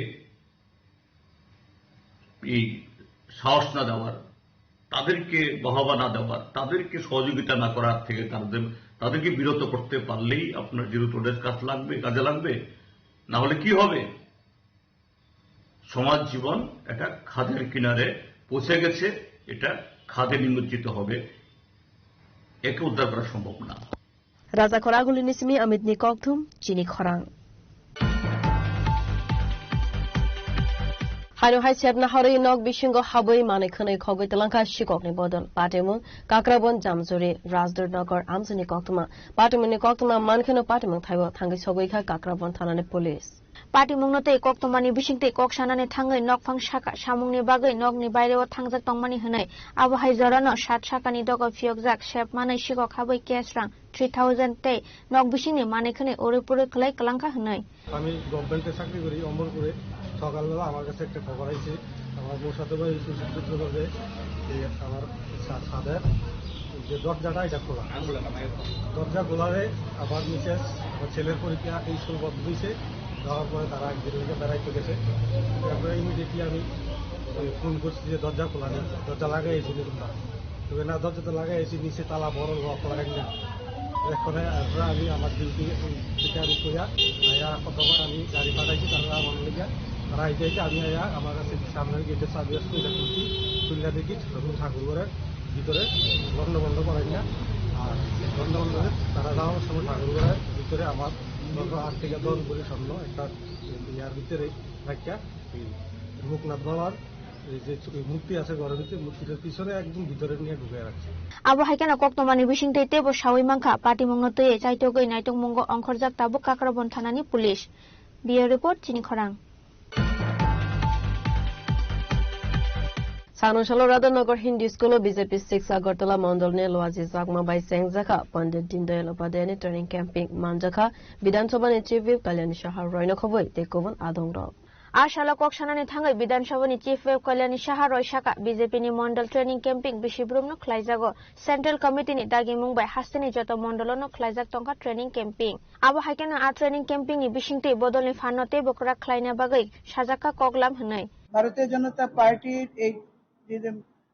এই সাহস না দেওয়ার, তাদেরকে বাহবা না দেওয়ার, তাদেরকে সহযোগিতা না করার থেকে তাদেরকে বিরত করতে পারলেই আপনার জিরো টলারেন্স কাজে লাগবে। না হলে কি হবে? সমাজ জীবন একটা খাদের কিনারে পৌঁছে গেছে, এটা খাদে নিমজ্জিত হবে, একে উদ্ধার করা সম্ভব না। রাজা খরাগুলি নিসমি অমিত নিকথুম চিনি খরাং হাইনো হাই সেবনা হরই নক বিশিঙ্গ হাবই মানে খनै খগৈ তেলাঙ্কা শিককনি বদল পাটেমু কাকরাবন জামজুরি রাজদুরনগর আমজনি কক্তমা পাটেমুনি কক্তমা মানখেনো পাটেমু থাইবো थांगै सगैखा काकराबन थानानि पुलिस पार्टीमुंगनोतै कक्तमानि बिसिंतै ककसानानै थाङै नकफां साका सामुंनि बागै नकनि बायरेआव थांजाक तंमानि होनै आबहाय जरानो 60 साकानि दग फियकजाक शेप मानै सिगक हाबै केसरां 3000 तै नक बिसिंनि मानेखनै ओरेपुरे खलै कलांका होनै। আমি গভর্নমেন্টে চাকরি করি অমরপুরে। সকালবেলা আমার কাছে একটা খবর আইছে, আমার বউর সাথে ভাই সূত্র করে আমার ছাদের যে দরজাটা এটা খোলা, দরজা খোলারে আমার মিসেস আমার ছেলের পরীক্ষা স্কুল বন্ধ হয়েছে, যাওয়ার পরে তারা একদিকে বেড়াইতে গেছে। তারপরে ইমিডিয়েটলি আমি ফোন করছি যে দরজা খোলা নেই, দরজা লাগাইছি তবে না, দরজাটা লাগাইছি নিচে তালা বড় লক লাগাই না। এরপরে আমি আমার ডিউটি থেকে আমি কইয়া আয়া কতবার আমি গাড়ি পাঠাইছি, তারা আমার লেগে তারা আইতে আমি আয়া আমার কাছে সামনের গেটে চাবি আসতে খুলছি, খুললা দেখি ঠাকুর ঘরের ভিতরে বন্ধ করাই না। আর বন্ধ করে তারা যাওয়ার সময় ঠাকুর ঘরের ভিতরে আমার 8 থেকে 10 ভরি স্বর্ণ একটা ইয়ার ভিতরে রাখিয়া মুখনাথ বাবার যে মূর্তি আছে ঘরের ভিতরে, মূর্তিটার পিছনে একদম ভিতরে নিয়ে ঢুকে রাখছে। आबहाय केन कक्तमानि बिसिंतै तेबो सावै मांखा पार्टीमुंगनोतै चाइतोगै नाइतंमुंग अंखरजाक ताबुक काकराबन थानानि पुलिस। बियो रिपोर्ट चिनि खरां। सानुशालो राधानगर हिंदी स्कूल बीजेपी 6 अगरतला मंडल ने लोआजी जागमा बाई सेंगजाखा पंडित दीनदयाल उपाध्याय ट्रेनिंग कैंपिंग मानजाखा विधानसभा ने चीफ व्हिप कल्याणी साहा रयनो खबै तेकोवन आदंग आशाला कक्सानानि थाङै विधानसभानि चीफ व्हिप कल्याणी साहा रय साका बीजेपीनि मंडल ट्रेनिंग कैंपिंग बिसिब्रुमनो खलाइजागो सेंट्रल कमिटिनि दागि मुंबाय हास्तेनि जत मंडलनो खलाइजाक तंका ट्रेनिंग कैंपिंग आबहाय केन आ ट्रेनिंग कैंपिंगनि बिसिंतै बदलनि फाननोतै बकरा खलाइना बागै साजाका कगलाम होनै। ভারতীয় জনতা পার্টির এই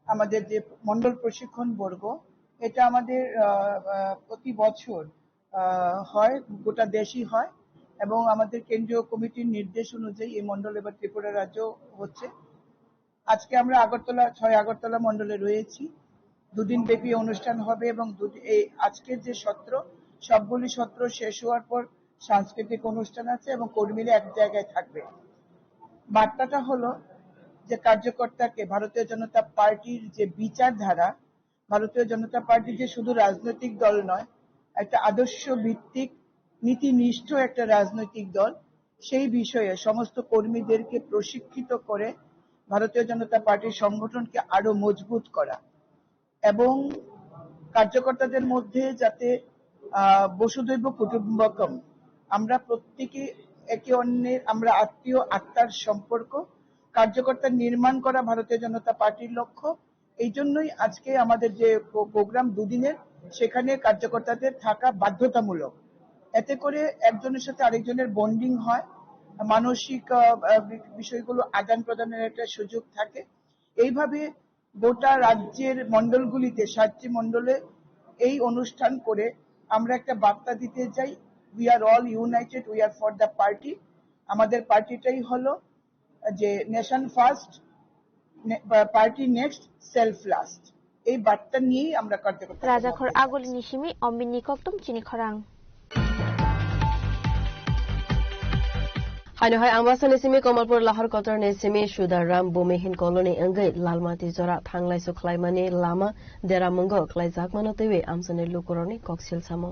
আমাদের যে মন্ডল প্রশিক্ষণ বর্গ, এটা আমাদের প্রতি বছর হয়, গোটা দেশই হয় এবং আমাদের কেন্দ্রীয় কমিটির নির্দেশ অনুযায়ী এই মন্ডল এবার ত্রিপুরা রাজ্য হচ্ছে। আজকে আমরা আগরতলা 6 আগরতলা মন্ডলে রয়েছি। 2 দিন ব্যাপী অনুষ্ঠান হবে এবং আজকের যে সত্র, সবগুলি সত্র শেষ হওয়ার পর সাংস্কৃতিক অনুষ্ঠান আছে এবং কর্মীরা এক জায়গায় থাকবে। বার্তাটা হলো যে কার্যকর্তাকে ভারতীয় জনতা পার্টির যে বিচারধারা, ভারতীয় জনতা পার্টি যে শুধু রাজনৈতিক দল নয়, একটা আদর্শ ভিত্তিক নীতিনিষ্ঠ একটা রাজনৈতিক দল, সেই বিষয়ে সমস্ত কর্মীদেরকে প্রশিক্ষিত করে ভারতীয় জনতা পার্টির সংগঠনকে আরো মজবুত করা এবং কার্যকর্তাদের মধ্যে যাতে বসুধৈব কুটুম্বকম, আমরা প্রত্যেকে একে অন্যের আমরা আত্মীয় আত্মার সম্পর্ক কার্যকর্তা নির্মাণ করা ভারতীয় জনতা পার্টির লক্ষ্য। এই জন্যই আজকে আমাদের যে প্রোগ্রাম 2 দিনের, সেখানে কার্যকর্তাদের থাকা বাধ্যতামূলক এতে করে একজনের সাথে আরেকজনের বন্ডিং হয়, মানসিক বিষয়গুলো আদান প্রদানের একটা সুযোগ থাকে। এইভাবে গোটা রাজ্যের মন্ডলগুলিতে 7টি মন্ডলে এই অনুষ্ঠান করে আমরা একটা বার্তা দিতে চাই, we are all United, we are for the party. আমাদের পার্টিটাই হলো যে nation first, party next, self last. এই বার্তা নিয়েই আমরা কার্যকর রাজাখর আগলি নিশিমি অম্বিনী কক্তম চিনি খরাং Hai Ambasa Nisimi Komalpur Lahar Kotor Nisimi Sudaram Bumihin Koloni Engai Lalmati Zora Thanglai Suklaimani Lama Dera Mungo Klai Zakmano TV Amsani Lukuroni Koksil Samo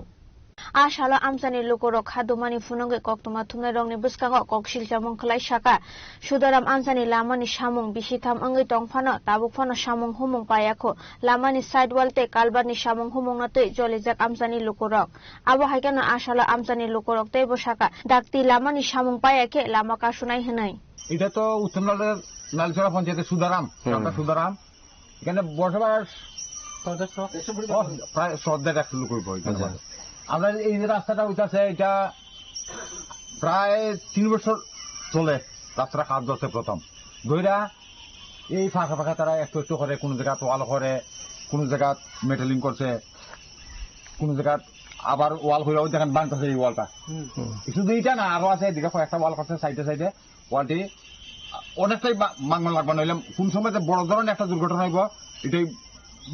Ashala Amsani Lukorok Hadumani Funong Koktoma Tumerong Buskang Koksil Samong Klai Shaka Sudaram Amsani Lamani Shamong Bishitam Angai Tongfano Tabukfano Shamong Humong Payako Lamani Sidewallte Kalbani Shamong Humong Nate Jolizak Amsani Lukorok Abo Haikana Ashala Amsani Lukorok Tebo Shaka Dakti Lamani Shamong Payake Lama Kasunai Hanai এটা তো উত্তমনগরের নালছড়া পঞ্চায়েতের সুদারাম সুদারাম এখানে বসবাস প্রায় 100 লোক হইব। আমরা এই যে রাস্তাটা উঠেছে এটা প্রায় 3 বছর চলে, রাস্তাটা কাজ ধরছে প্রথম ধইরা এই ফাঁকা ফাঁকা তারা একটু একটু করে, কোন জায়গা ওয়াল করে, কোন জায়গা মেটালিং করছে, কোন জায়গা আবার ওয়াল করে ওই দেখেন বাঁধতেছে এই ওয়ালটা। শুধু এইটা না, আরো আছে এদিকে একটা ওয়াল করছে সাইডে সাইডে, ওয়ালটি অনেকটাই মাঙ্গল লাগবে, নইলে কোন সময় বড় ধরনের একটা দুর্ঘটনা হইব এটাই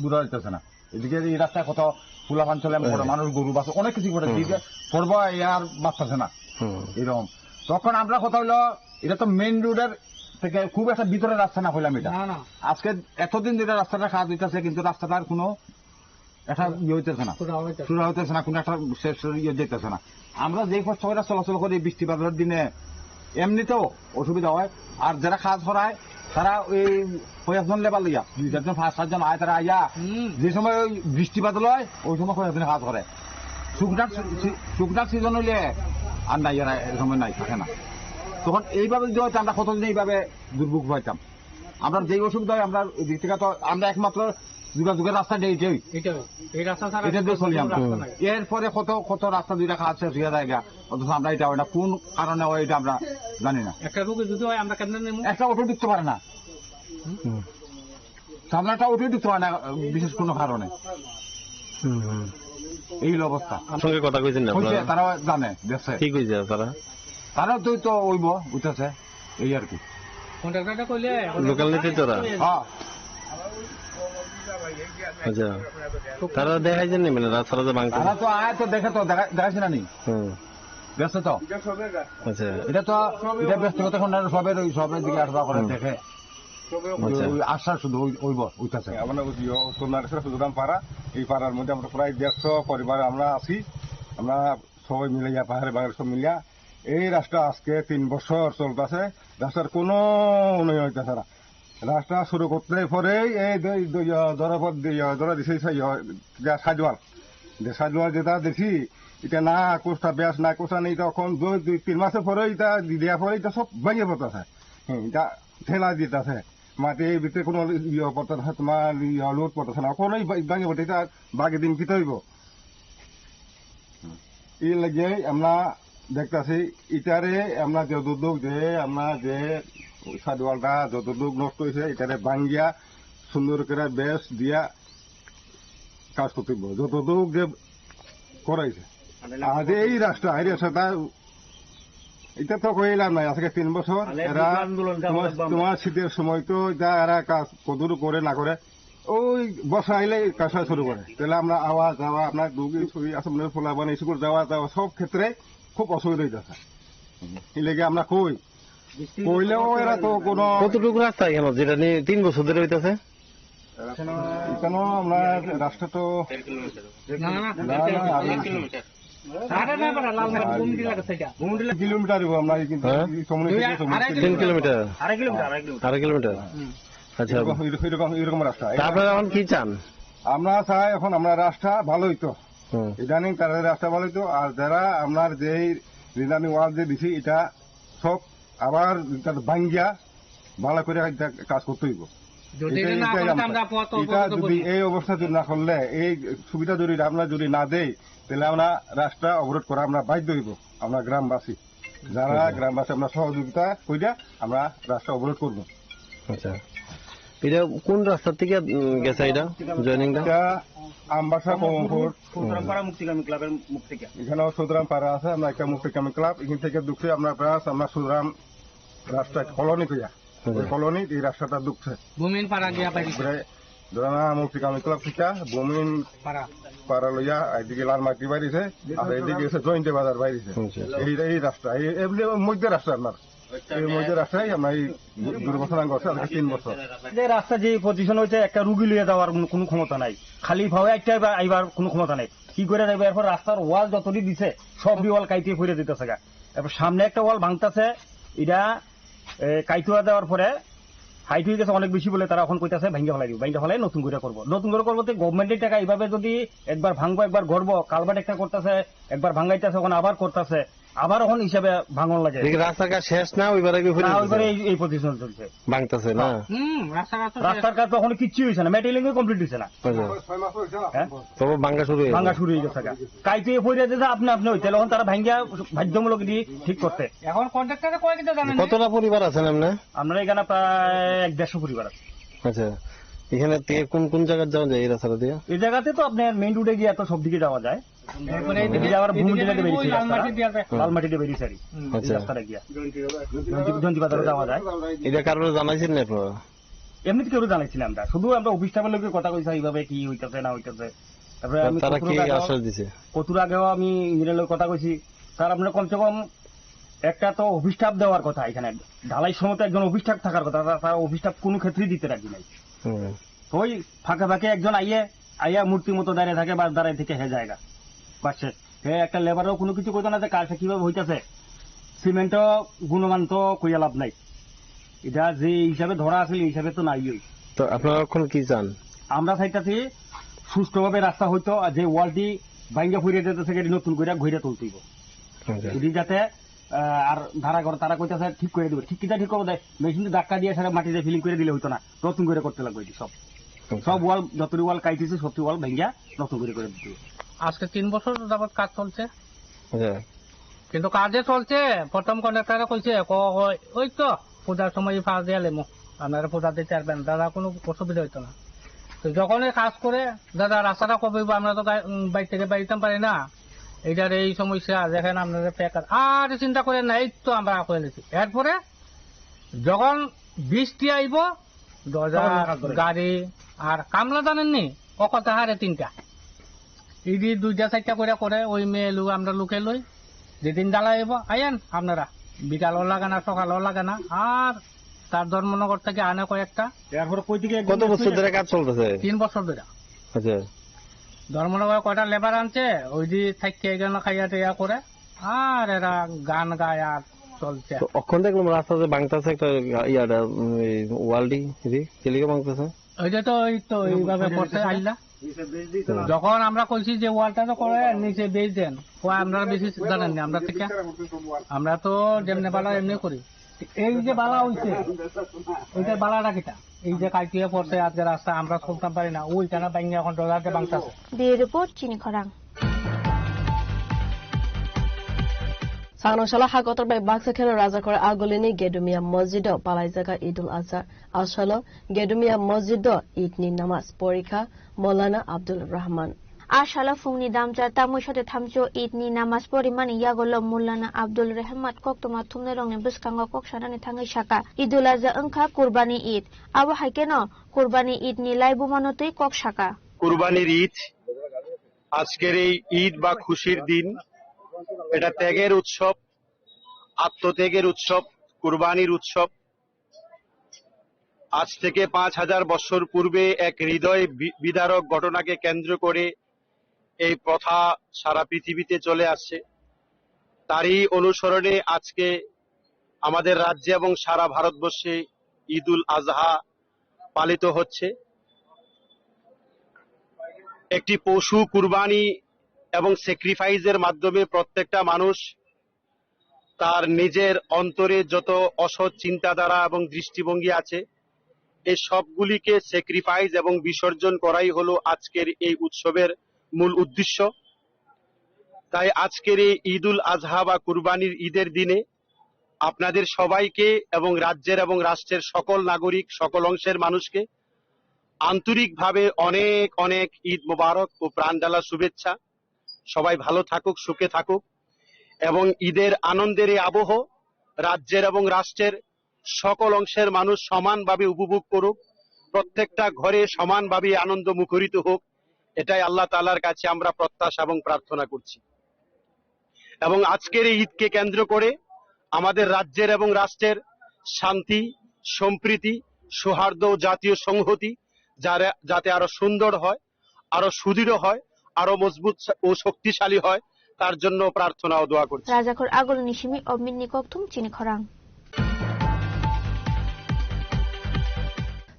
বোঝা যাইতেছে না। এদিকে এই রাস্তায় কত ফুলাফান চলে, মানুষ গরু বাস অনেক কিছু করে দিকে পড়ব আর বাঁচতেছে না এরকম। তখন আমরা কথা হইলো এটা তো মেইন রোডের থেকে খুব একটা ভিতরের রাস্তা না হইলাম, এটা আজকে এতদিন ধরে রাস্তাটা কাজ হইতেছে, কিন্তু রাস্তাটার কোনো একটা ইয়ে হইতেছে না, শুরু হইতেছে না, কোনো একটা শেষ ইয়ে যেতেছে না। আমরা যে কষ্ট করে চলাচল করি বৃষ্টি বাদলের দিনে এমনিতেও অসুবিধা হয়, আর যারা কাজ করায় তারা ওই কয়েকজন লেবার লইয়া 2-4জন 5-7জন আয়, তারা আইয়া যে সময় ওই বৃষ্টি বাদল হয় ওই সময় কয়েকজন কাজ করে। শুকনার সিজন হইলে আর নাই, এরা এই সময় নাই, থাকে না। তখন এইভাবে যদি হয়তো আমরা কতদিন এইভাবে দুর্ভোগ পাইতাম। আমরা যেই অসুবিধা হয় আমরা দিক থেকে তো আমরা একমাত্র যোগাযোগের রাস্তাটা এইটাই, এটা দিয়ে চলি আমরা। এরপরে কত কত রাস্তা দুইটা কাজ শেষ হয়ে যায়, অথচ আমরা এটা হয় না, কোন কারণে হয় এটা আমরা জানি না। একটা অটো ঢুকতে পারে না, সামনে একটা অটো ঢুকতে পারে না বিশেষ কোনো কারণে, এই অবস্থা। সঙ্গে কথা কইছেন না তারা জানে দেখছে কি কইছে তারা তুই তো ওইব উঠেছে এই আর কি লোকাল নেতৃত্বরা। আচ্ছা, তারা দেখাইছেন নি মানে রাস্তাটা তো ভাঙতে? তারা তো আয় তো দেখে তো দেখাইছে না নি, দেখছে তো। আচ্ছা, এটা তো এটা ব্যক্তিগত সবের ওই সবের দিকে আসবা করে দেখে আশা শুধু ওইব উঠেছে। সুদাম পাড়া, এই পাড়ার মধ্যে আমরা প্রায় 150 পরিবার আমরা আছি, আমরা সবাই মিলাইয়া পাহাড়ে বাঙালি সব মিলিয়া এই রাস্তা আজকে 3 বছর চলতেছে, রাস্তার কোনো উন্নয়ন হইতেছে না। রাস্তা শুরু করতে পরেই এই ধরা দিছে সাজওয়াল যেটা দেখি এটা না কোষ্টা ব্যাস না কোষ্টা নেই, তখন 2-3 মাসের পরে এটা দেওয়ার পরে এটা সব ভেঙে পড়তেছে, এটা ঠেলা দিতেছে মাটি, এই ভিতরে কোনো ইয়ে পড়তেছে, তোমার লোড পড়তেছে না, কোনোই ভেঙে পড়তে, এটা বাকি দিন কিতে হইব। এই লাগে আমরা দেখতেছি এটারে আমরা যতটুক যে আমরা যে সাদওয়ালটা যতটুক নষ্ট হয়েছে এটারে ভাঙ্গিয়া সুন্দর করে বেশ দিয়া কাজ করতে হবে, যতটুক যে করাইছে। আজ এই রাস্তা এটা তো কইলাম নাই, আজকে 3 বছর এরা তোমার শীতের সময় তো যা এরা কাজ কতটুকু করে না করে ওই বর্ষা আইলে কাজটা শুরু করে, তাহলে আমরা আওয়া যাওয়া আপনার দুগি ছবি আসলে ফোলাবান স্কুল যাওয়া যাওয়া সব ক্ষেত্রে খুব অসুবিধা হইতেছে। এই লেগে আমরা কইলেও এরা তো কোনো কতটুকু রাস্তা এখানে যেটা নিয়ে 3 বছর ধরে হইতেছে এখানে আমরা রাস্তা তো কিলোমিটার আমরা কিন্তু 3 কিলোমিটার 2.5 কিলোমিটার। আচ্ছা, এরকম রাস্তা। আপনারা এখন কি চান? আমরা চাই এখন আমরা রাস্তা ভালো হইতো, ইদানিং তাদের রাস্তা ভালো হইতো, আর যারা আপনার যে রিটার্নিং ওয়াল যে দিছি এটা সব আবার ভাঙ্গিয়া ভালো করে কাজ করতে হইব। এটা যদি এই অবস্থা যদি না করলে, এই সুবিধা যদি আমরা যদি না দেই, তাহলে আমরা রাস্তা অবরোধ করা আমরা বাধ্য হইব। আমরা গ্রামবাসী যারা গ্রামবাসী আমরা সহযোগিতা কইরা আমরা রাস্তা অবরোধ করবো। আচ্ছা, এটা কোন রাস্তা থেকে গেছে এটা জয়েনিংটা? আমবাসা কমলপুর সুতরাংপাড়া মুক্তিকামী ক্লাবের মুখ থেকে। এখানেও সুতরাং পাড়া আছে, আমরা একটা মুক্তিকামী ক্লাব, এখান থেকে ঢুকছে আমরা প্লাস আমরা সুতরাং রাস্তা কলোনি কইয়া, ওই কলোনি এই রাস্তাটা ঢুকছে ভূমিন পাড়া গিয়া পাইছে ধরা মুক্তিকামী ক্লাব থেকে ভূমিন পাড়া লইয়া এদিকে লালমাটি বাড়িছে, আর এদিকে এসে জয়ন্তী বাজার বাড়িছে। এই রাস্তা এমনি মধ্যে রাস্তা আপনার এই মধ্যে রাস্তায় আমরা এই 2 বছর আগে আছে, আজকে 3 বছর। যে রাস্তা যে পজিশন হয়েছে, একটা রুগী লিয়ে যাওয়ার কোনো ক্ষমতা নাই, খালি ভাবে একটা আইবার কোনো ক্ষমতা নাই। কি করে যাবে? এরপর রাস্তার ওয়াল যতটি দিছে সব ওয়াল কাইতে ফিরে দিতেছে গা। এরপর সামনে একটা ওয়াল ভাঙতেছে, এটা কাইতুয়া দেওয়ার পরে হাইট হয়ে গেছে অনেক বেশি বলে তারা এখন কইতাছে ভাঙ্গা ফেলাই দিব, ভাঙ্গা ফেলাই নতুন করে করবো। নতুন করে করবো গভর্নমেন্টের টাকা এইভাবে যদি একবার ভাঙবো একবার গড়বো, কালভার্ট একটা করতেছে, একবার ভাঙ্গাইতেছে, এখন আবার করতেছে, আবার এখন হিসাবে ভাঙন লাগে। রাস্তার কাজ শেষ না? ওইবারে এই পজিশন চলছে, ভাঙতেছে না রাস্তার কাজ তখন কিচ্ছু হয়েছে না, মেটেলিং কমপ্লিট হয়েছে না, তবে ভাঙ্গা শুরু হয়ে গেছে। কাইতে পড়ে যেতে আপনি হইতে তখন তারা ভাঙ্গা বাধ্যমূলক দিয়ে ঠিক করতে। এখন কন্ট্রাক্টরে কয় কিটা জানেন? কতটা পরিবার আছেন আপনার? আমরা এখানে প্রায় 150 পরিবার আছে। আচ্ছা, এখানে থেকে কোন কোন জায়গায় যাওয়া যায় এই রাস্তাটা দিয়ে? এই জায়গাতে তো আপনার মেইন রোডে গিয়ে তো সব দিকে যাওয়া যায়, লালমাটি দিয়ে বেরিয়েছে রাস্তাটা গিয়া জয়ন্তী বাজারে যাওয়া যায়। এটা কারণে জানাইছেন না আপনারা? এমনিতে কেউ জানাইছি না, আমরা শুধু আমরা অফিস স্টাফের লোকের কথা কইছি এইভাবে কি হইতেছে না হইতেছে। তারপরে তারা কি আশ্বাস দিছে? কতুর আগেও আমি ইঞ্জিনিয়ারের লোকের কথা কইছি, স্যার আপনার কমসে কম একটা তো অফিস স্টাফ দেওয়ার কথা, এখানে ঢালাই সময় একজন অফিস স্টাফ থাকার কথা, তারা অফিস স্টাফ কোনো ক্ষেত্রেই দিতে রাখি নাই। ওই ফাঁকে ফাঁকে একজন আইয়া মূর্তির মতো দাঁড়িয়ে থাকে বা দাঁড়ায় থেকে হে জায়গা বাসে হে একটা লেবারও কোনো কিছু কইতো না যে কাজটা কিভাবে হইতেছে। সিমেন্টও গুণমান তো কইয়া লাভ নাই, এটা যে হিসাবে ধরা আছে এই হিসাবে তো নাই। তো আপনারা এখন কি চান? আমরা চাইতেছি সুষ্ঠুভাবে রাস্তা হইতো, আর যে ওয়ালটি ভাঙ্গা ফুরিয়ে যেতেছে সেটি নতুন করে ঘুরে তুলতেইব, এটি যাতে আর ধারা করে তারা কইতেছে ঠিক করে দিবে। ঠিক কিটা ঠিক করবো দেয়, মেশিন ধাক্কা দিয়ে সারা মাটিতে ফিলিং করে দিলে হইতো না, নতুন করে করতে লাগবে। এটি সব ওয়াল যতটি ওয়াল কাইতেছে সবটি ওয়াল ভাঙ্গা নতুন করে দিতে। আজকে 3 বছর যাবত কাজ চলছে, কিন্তু কাজে চলছে। প্রথম কন্ট্রাক্টরে কইছে ওই তো পূজার সময় ফাঁস দিয়ে লেমো, আপনারা পূজা দিতে পারবেন, দাদা কোনো অসুবিধা হইতো না। তো যখন কাজ করে দাদা রাস্তাটা কবে আমরা তো বাইর থেকে বাইরতাম পারি না, এইটার এই সমস্যা দেখেন আপনাদের প্যাকার আর চিন্তা করেন না, এই তো আমরা করে নিচ্ছি। এরপরে যখন বৃষ্টি আইব গাড়ি আর কামলা জানেননি অকথা হারে 3টা ইডি 2টা 4টা করে ওই মেয়ে লু আমরা লুকে লই, যেদিন জ্বালাইব আইন আপনারা বিকালও লাগে না সকালও লাগে না। আর তার ধর্মনগর থেকে আনে কয়েকটা। এরপরে কই থেকে কত বছর ধরে কাজ চলতেছে? 3 বছর ধরে। আচ্ছা, ধর্মনগর কয়টা লেবার আনছে, ওই যে থাকতে এখানে খাইয়া টেয়া করে আর এরা গান গায় আর চলছে। অক্ষণ দেখলাম রাস্তাতে ভাঙতেছে একটা ইয়াটা ওয়ালটি কেলিকে ভাঙতেছে, ওইটা তো ওই তো এইভাবে করছে আইলা। যখন আমরা কইছি যে ওয়ালটা তো করে নিচে বেচ দেন, আপনারা বেশি জানেন না আমরা থেকে, আমরা তো যেমনি বালা এমনি করি। এই যে বালা হইছে ওইটা বালাটা কিটা, এই যে কাইটিয়ে পড়ছে আজকে রাস্তা আমরা চলতে পারি না, ওইটা না ভাঙিয়ে এখন ডলারতে ভাঙতেছে। রিপোর্ট চিনি খরাং। Sangnong Shala Hagotor by Baksakhel Razakor Agolini Gedumia Mosjido Palaizaga Idul Azhar Ashalo Gedumia Mosjido Idni Namaz Porikha Maulana Abdul Rahman Ashala Fungni Damjar Tamushate Thamcho Idni Namaz Porimani Yagolo Maulana Abdul Rahman Koktoma Tumne Rongne Buskanga Kokshadani Thangai Shaka Idul Azhar Angkha Kurbani Eid Abo Haikeno Kurbani Eid ni Laibu Manotei Kok Shaka কুরবানির ঈদ আজকের এই ঈদ বা খুশির দিন, এটা ত্যাগের উৎসব, আত্মত্যাগের উৎসব, কুরবানির উৎসব। আজ থেকে 5000 বছর পূর্বে এক হৃদয় বিদারক ঘটনাকে কেন্দ্র করে এই প্রথা সারা পৃথিবীতে চলে আসছে। তারই অনুসরণে আজকে আমাদের রাজ্যে এবং সারা ভারতবর্ষে ঈদুল আজহা পালিত হচ্ছে। একটি পশু কুরবানি এবং স্যাক্রিফাইসের মাধ্যমে প্রত্যেকটা মানুষ তার নিজের অন্তরে যত অসৎ চিন্তাধারা এবং দৃষ্টিভঙ্গি আছে এই সবগুলিকে স্যাক্রিফাইস এবং বিসর্জন করাই হলো আজকের এই উৎসবের মূল উদ্দেশ্য। তাই আজকের এই ঈদুল আজহা বা কুরবানির ঈদের দিনে আপনাদের সবাইকে এবং রাজ্যের এবং রাষ্ট্রের সকল নাগরিক, সকল অংশের মানুষকে আন্তরিকভাবে অনেক অনেক ঈদ মোবারক ও প্রাণঢালা শুভেচ্ছা। সবাই ভালো থাকুক, সুখে থাকুক এবং ঈদের আনন্দের এই আবহ রাজ্যের এবং রাষ্ট্রের সকল অংশের মানুষ সমানভাবে উপভোগ করুক, প্রত্যেকটা ঘরে সমানভাবে আনন্দ মুখরিত হোক, এটাই আল্লাহ তাআলার কাছে আমরা প্রত্যাশা এবং প্রার্থনা করছি। এবং আজকের এই ঈদকে কেন্দ্র করে আমাদের রাজ্যের এবং রাষ্ট্রের শান্তি, সম্প্রীতি, সৌহার্দ্য ও জাতীয় সংহতি যাতে আরো সুন্দর হয়, আরো সুদৃঢ় হয়, আরো মজবুত ও শক্তিশালী হয়, তার জন্য প্রার্থনা ও দোয়া করছি। রাজাখর আগল নিশিমি অমিন্নি কক্তুম চিনি খরাং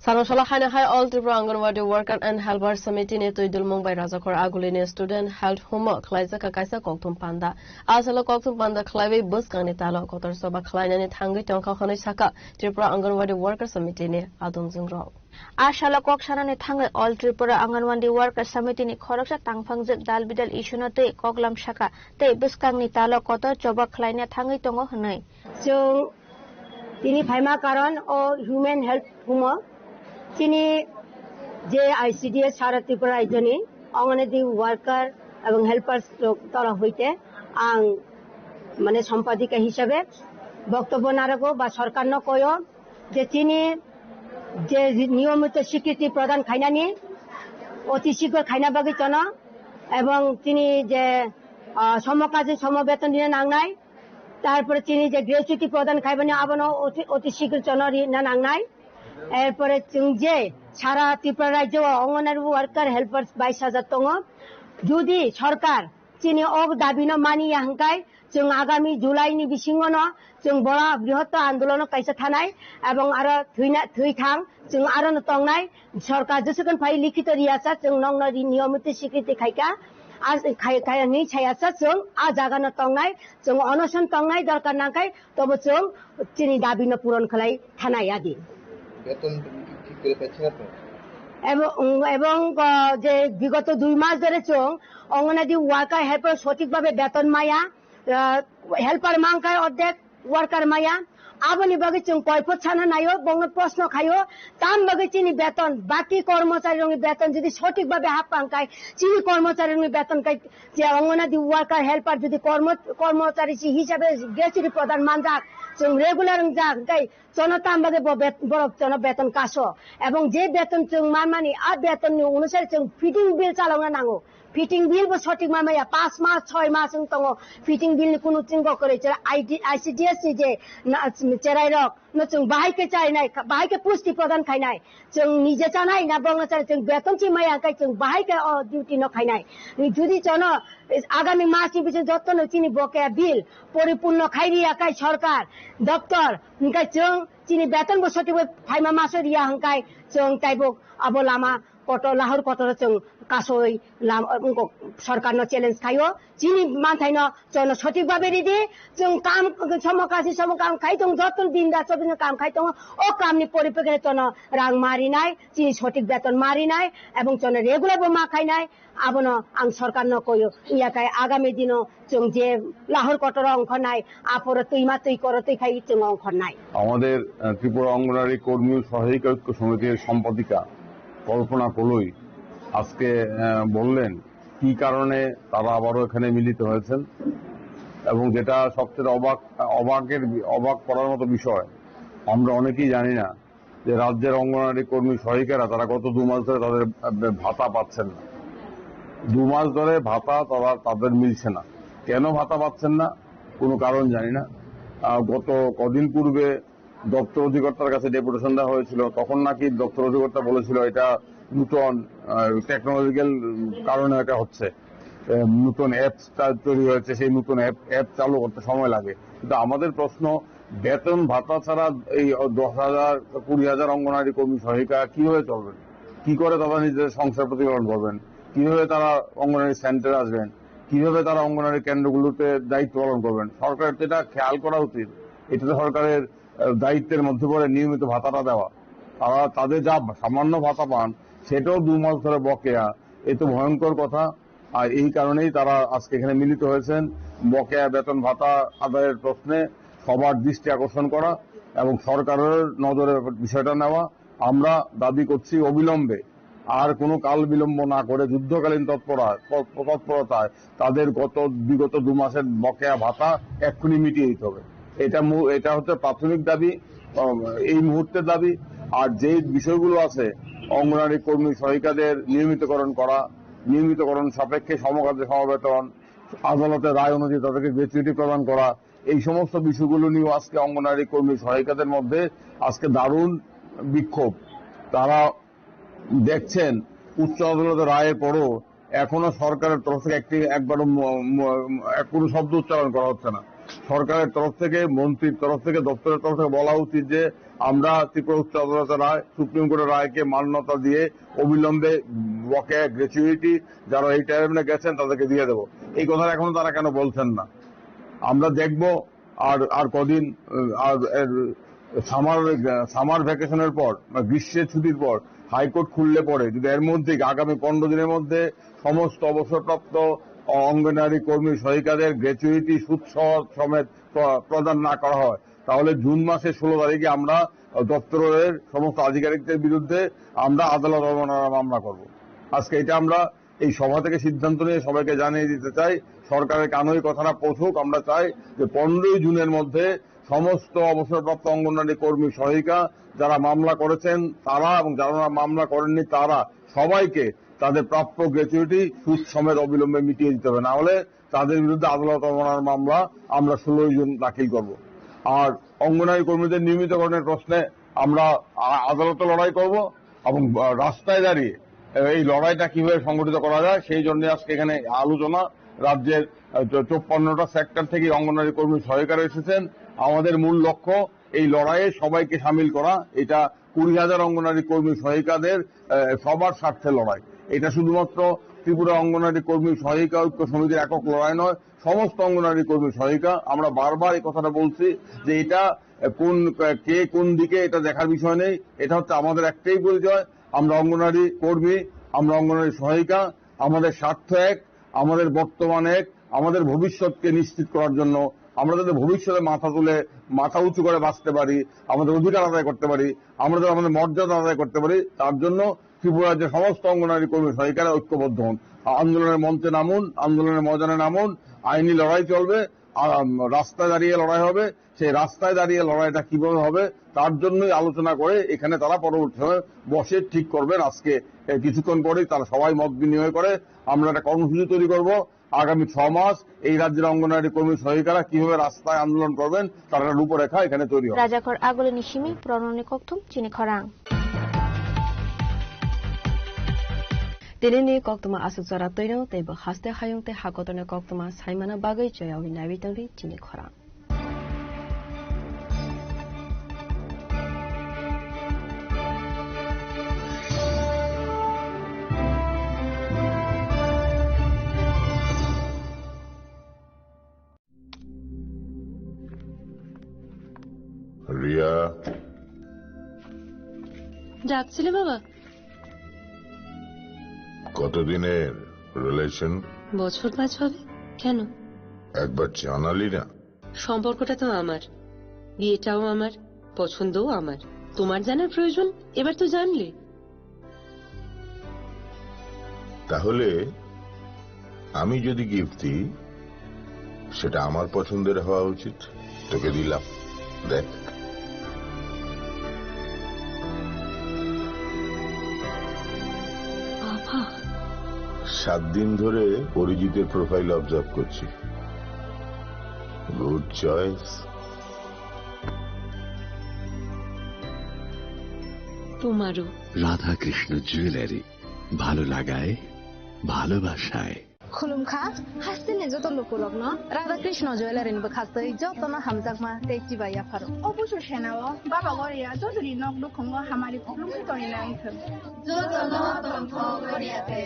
Saroshala Haina High All Tripura Anganwadi Worker and Helper Committee ne Tuidul Mumbai Rajakor Agulini Student Health Homework Klaisa Kakaisa Koktum Panda Asala Koktum Panda Klavi Buskani Talo Kotor Soba Klainani Tangi Tonka Honi Saka Tripura Anganwadi Worker Committee ne Adun Zingro Ashala Kokshana Tangai All Tripura Anganwadi Worker Committee ni Khoroksa Tangphangjik Dalbidal Issue te Koklam Shaka te Buskangni Talo Kotor Choba Klaina Tangi Tongo Hanai So Tini Phaima Karon or Human Health Homework তিনি যে ICDS সারা Tripura রাজ্যনি anganwadi worker এবং helper তরফ হইতে আং মানে সম্পাদিকা হিসাবে বক্তব্য না রাখো বা সরকার ন কয় যে তিনি যে নিয়মিত স্বীকৃতি প্রদান খাইনানি অতি শীঘ্র খাইনা বাগি চন এবং তিনি যে সমকাজে সমবেতন দিনে নাংনাই তারপরে তিনি যে গ্র্যাচুইটি প্রদান খাইবেন আবানো অতি শীঘ্র চন না নাংনাই এরপরে যে সারা ত্রিপুরা রাজ্য অঙ্গনওয়াড়ি ওয়ার্কার হেল্পার 22,000 তং যদি সরকার চিনি অব দাবি ন মানি হাঙ্কাই जों আগামী জুলাইনি বিসিঙ্গন जों বড় বৃহৎ আন্দোলন কাইসা থানাই এবং আরো থুইথাং जों আরো তংনাই সরকার যেসকন ফাই লিখিত রিয়াসা जों নংনা নিয়মিত স্বীকৃতি খাইকা আজ খাই নি ছায়াসা जों আ জাগানো তংনাই जों অনশন তংনাই দরকার নাকাই তবে जों চিনি দাবি ন পূরণ খালাই থানাই আদি এবং যে বিগত 2 মাস ধরে চোং অঙ্গনওয়াড়ি ওয়ার্কার হেল্পার সঠিকভাবে বেতন মায়া হেল্পার মাংকায় অর্ধেক ওয়ার্কার মায়া আবনি বাগে চোং কয়পত ছানা নাইও বঙ্গ প্রশ্ন খাইও তাম বাগে চিনি বেতন বাকি কর্মচারী রঙে বেতন যদি সঠিকভাবে হাফ পাঙ্কায় চিনি কর্মচারী রঙে বেতন কাই যে অঙ্গনওয়াড়ি ওয়ার্কার হেল্পার যদি কর্মচারী হিসাবে গ্র্যাচুইটি প্রদান মান যাক जों रेगुलार जागाय जनताम बागे बरफ जन बेतन कासो এবং যে বেতন जों मानमानि आ बेतननि अनुसार जों फिटिंग बिल चालावना नांगौ फिटिंग बिल बो सঠিক मामाया 5 मास 6 मास तंग फिटिंग बिल नि कुनु चिंग करे आईसीडीएस नि जे चेराय रक न जों बाहायके चाइनाय बाहायके पुष्टि प्रदान खाइनाय जों निजे चानाय ना बंगचार जों बेतन चि माया काय जों बाहायके डिउटी न खाइनाय যদি जन आगामी मासनि बिच जतन चिनि बकेया बिल परिपूर्ण खाइरिया काय सरकार दफ्तर निकाय जों चिनि बेतन बो सঠিক फाइमा मासो रिया हंकाय जों ताइबो अब लामा कटो लाहौर कटो जों कासोय सरकार न चैलेंज खायो चिनि मानथाय न जन सঠিক भाबे रिदि जों काम समकासी समकाम खाइ जों जतन दिन दा सबिन काम खाइ तो ओ कामनि परिप्रेक्षित जन रां मारिनाय चिनि सঠিক बेतन मारिनाय एवं जन रेगुलार बो मा खाइनाय आबनो आं सरकार न कयो इयाकाय आगामी दिनो जों जे लाहौर कटर अंख नाय आपरो तुइमा तुइ कर तुइ खाइ जों अंख नाय আমাদের ত্রিপুরা অঙ্গনওয়াড়ি কর্মী সহায়িকা ঐক্য সমিতির সম্পাদিকা কল্পনা কলই আজকে বললেন কি কারণে তারা আবারও এখানে মিলিত হয়েছেন এবং যেটা সবচেয়ে অবাক করার মতো বিষয় আমরা অনেকেই জানি না যে রাজ্যের অঙ্গনওয়াড়ি কর্মী সহায়িকারা তারা গত 2 মাস ধরে তাদের ভাতা পাচ্ছেন না 2 মাস ধরে ভাতা তাদের মিলছে না কেন ভাতা পাচ্ছেন না কোনো কারণ জানি না গত কদিন পূর্বে দপ্তর অধিকর্তার কাছে ডেপুটেশন দেওয়া হয়েছিল তখন নাকি দপ্তর অধিকর্তা বলেছিল এটা নতুন টেকনোলজিক্যাল কারণে এটা হচ্ছে নতুন অ্যাপসটা তৈরি হয়েছে সেই নতুন অ্যাপ চালু করতে সময় লাগে কিন্তু আমাদের প্রশ্ন বেতন ভাতা ছাড়া এই 10,000 20,000 অঙ্গনওয়াড়ি কর্মী সহায়িকা কিভাবে চলবেন কি করে তারা নিজেদের সংসার প্রতিপালন করবেন কিভাবে তারা অঙ্গনওয়াড়ি সেন্টারে আসবেন কিভাবে তারা অঙ্গনওয়াড়ি কেন্দ্রগুলোতে দায়িত্ব পালন করবেন সরকার এটা খেয়াল করা উচিত এটা সরকারের দায়িত্বের মধ্যে পড়ে নিয়মিত ভাতাটা দেওয়া তারা তাদের যা সামান্য ভাতা পান সেটাও 2 মাস ধরে বকেয়া। এ তো ভয়ঙ্কর কথা। আর এই কারণেই তারা আজকে এখানে মিলিত হয়েছেন, বকেয়া বেতন ভাতা আদায়ের প্রশ্নে সবার দৃষ্টি আকর্ষণ করা এবং সরকারের নজরে বিষয়টা নেওয়া। আমরা দাবি করছি অবিলম্বে আর কোনো কাল বিলম্ব না করে যুদ্ধকালীন তৎপরতায় তাদের বিগত 2 মাসের বকেয়া ভাতা এক্ষুনি মিটিয়ে দিতে হবে। এটা হচ্ছে প্রাথমিক দাবি, এই মুহূর্তের দাবি। আর যে বিষয়গুলো আছে, অঙ্গনওয়াড়ি কর্মী সহায়িকাদের নিয়মিতকরণ সাপেক্ষে সমকাজে সমবেতন, আদালতের রায় অনুযায়ী তাদেরকে গ্র্যাচুইটি প্রদান করা, এই সমস্ত বিষয়গুলো নিয়েও আজকে অঙ্গনওয়াড়ি কর্মী সহায়িকাদের মধ্যে আজকে দারুণ বিক্ষোভ। তারা দেখছেন উচ্চ আদালতের রায়ের পরও এখনো সরকারের তরফ থেকে একবারও কোনো শব্দ উচ্চারণ করা হচ্ছে না। সরকারের তরফ থেকে, মন্ত্রীর তরফ থেকে, দপ্তরের তরফ থেকে বলা উচিত যে আমরা ত্রিপুরা উচ্চ আদালতের রায়, সুপ্রিম কোর্টের রায়কে মান্যতা দিয়ে অবিলম্বে বকেয়া গ্র্যাচুইটি যারা এই টাইমে গেছেন তাদেরকে দিয়ে দেবো। এই কথা এখনো তারা কেন বলছেন না? আমরা দেখব আর কদিন সামার ভ্যাকেশনের পর, গ্রীষ্মের ছুটির পর হাইকোর্ট খুললে পরে যদি এর মধ্যে আগামী 15 দিনের মধ্যে সমস্ত অবসরপ্রাপ্ত অঙ্গনওয়াড়ি কর্মী সহায়িকাদের গ্র্যাচুইটি সুদ সমেত প্রদান না করা হয়, তাহলে জুন মাসের 16 তারিখে আমরা দপ্তরের সমস্ত আধিকারিকদের বিরুদ্ধে আমরা আদালত অবমাননার মামলা করব। আজকে এটা আমরা এই সভা থেকে সিদ্ধান্ত নিয়ে সবাইকে জানিয়ে দিতে চাই, সরকারের কানেই কথাটা পৌঁছুক। আমরা চাই যে 15 জুনের মধ্যে সমস্ত অবসরপ্রাপ্ত অঙ্গনওয়াড়ি কর্মী সহায়িকা যারা মামলা করেছেন তারা এবং যারা মামলা করেননি তারা সবাইকে তাদের প্রাপ্য গ্র্যাচুইটি সুদ সমেত অবিলম্বে মিটিয়ে দিতে হবে, না হলে তাদের বিরুদ্ধে আদালত অবমাননার মামলা আমরা 16 জুন দাখিল করব। আর অঙ্গনওয়াড়ি কর্মীদের নিয়মিতকরণের প্রশ্নে আমরা আদালতে লড়াই করব এবং রাস্তায় দাঁড়িয়ে এই লড়াইটা কিভাবে সংগঠিত করা যায় সেই জন্য আজকে এখানে আলোচনা। রাজ্যের 54টা সেক্টর থেকে অঙ্গনওয়াড়ি কর্মী সহায়িকারা এসেছেন। আমাদের মূল লক্ষ্য এই লড়াইয়ে সবাইকে সামিল করা। এটা 20,000 অঙ্গনওয়াড়ি কর্মী সহায়িকাদের সবার স্বার্থে লড়াই। এটা শুধুমাত্র ত্রিপুরা অঙ্গনওয়াড়ি কর্মী সহায়িকা ঐক্য সমিতির একক লড়াই নয়, সমস্ত অঙ্গনওয়াড়ি কর্মী সহায়িকা। আমরা বারবার এই কথাটা বলছি যে এটা কে কোন দিকে এটা দেখার বিষয় নেই, এটা হচ্ছে আমাদের একটাই পরিচয়, আমরা অঙ্গনওয়াড়ি কর্মী, আমরা অঙ্গনওয়াড়ি সহায়িকা। আমাদের স্বার্থ এক, আমাদের বর্তমান এক, আমাদের ভবিষ্যৎকে নিশ্চিত করার জন্য আমরা যাতে ভবিষ্যতে মাথা উঁচু করে বাঁচতে পারি, আমাদের অধিকার আদায় করতে পারি, আমরা যাতে আমাদের মর্যাদা আদায় করতে পারি, তার জন্য ত্রিপুরা রাজ্যের সমস্ত অঙ্গনওয়াড়ি কর্মী সহায়িকারা ঐক্যবদ্ধ হন। আন্দোলনের মঞ্চে নামুন, আন্দোলনের ময়দানে নামুন। আইনি লড়াই চলবে, রাস্তায় দাঁড়িয়ে লড়াই হবে। সেই রাস্তায় দাঁড়িয়ে লড়াইটা কিভাবে হবে তার জন্যই আলোচনা করে এখানে তারা পরবর্তী সময় বসে ঠিক করবেন। আজকে কিছুক্ষণ পরেই তারা সবাই মত বিনিময় করে আমরা একটা কর্মসূচি তৈরি করব। আগামী 6 মাস এই রাজ্যের অঙ্গনওয়াড়ি কর্মী সহায়িকারা কিভাবে রাস্তায় আন্দোলন করবেন তার একটা রূপরেখা এখানে তৈরি হবে। রাজাকর আগলে নিশিমি প্রণনে কক্তুম চিনি খরাং Tinini koktuma asukzara toino tebo haste hayongte hakotone koktuma saimana bagai joyawi nabitangri chini khora. Riya ডাকছিলে বাবা? কতদিনের রিলেশন? বছর 5 হবে। কেন? একবার জানালি না? সম্পর্কটা তো আমার, বিয়েটাও আমার, পছন্দও আমার। তোমার জানার প্রয়োজন এবার তো জানলে। তাহলে আমি যদি গিফট দিই সেটা আমার পছন্দের হওয়া উচিত। তোকে দিলাম, দেখ। বাবা, 7 দিন ধরে অরিজিতের প্রোফাইল অবজার্ভ করছি। Good choice. তোমারও। রাধাকৃষ্ণ জুয়েলারি, ভালো লাগায় ভালোবাসায়। खुलुमखा हास्तिने जत लोकलग्न राधाकृष्ण ज्वेलारिनिबो खास्तै जतन हामजाकमा तेक्ति बाया फारो অবশ্য সেনাও বাবা গরিয়া যদি নক দুখঙ্গ হামারি খুলুমখি তরি নাই থ जतन तन्थ गरियाते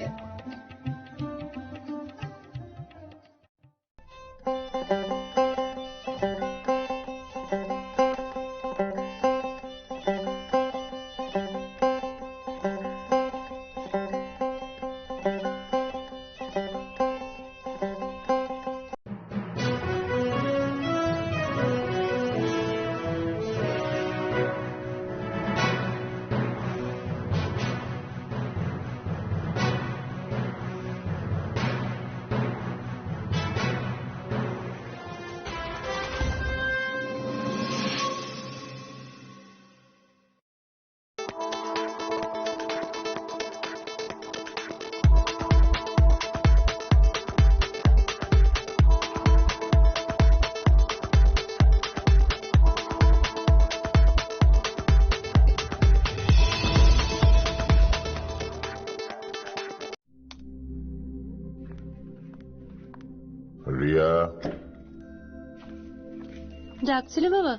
ডাকছিলে বাবা?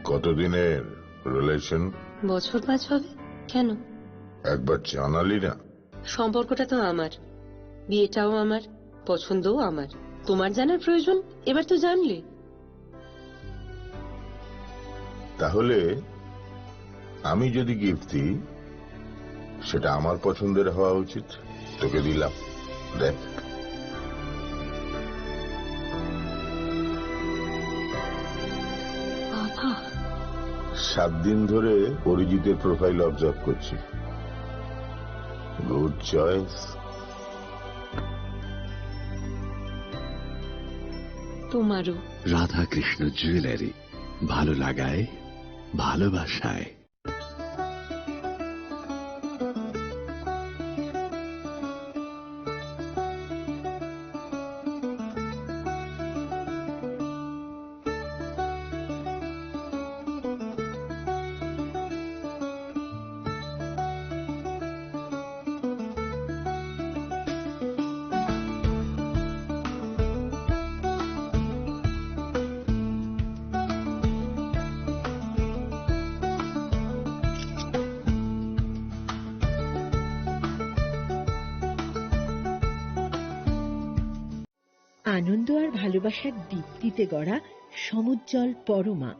কতদিনের রিলেশন? বছর 5 হবে। কেন? একবার জানালি না? সম্পর্কটা তো আমার, বিয়েটাও আমার, পছন্দও আমার। তোমার জানার প্রয়োজন এবার তো জানলে। তাহলে আমি যদি গিফট দিই সেটা আমার পছন্দের হওয়া উচিত। তোকে দিলাম, দেখ। বাবা, 7 দিন ধরে অরিজিতের প্রোফাইল অবজার্ভ করছি। Good choice. তোমারও। রাধাকৃষ্ণ জুয়েলারি, ভালো লাগায় ভালোবাসায়। আনন্দ আর ভালোবাসার দীপ্তিতে গড়া সমুজ্জ্বল পরমা,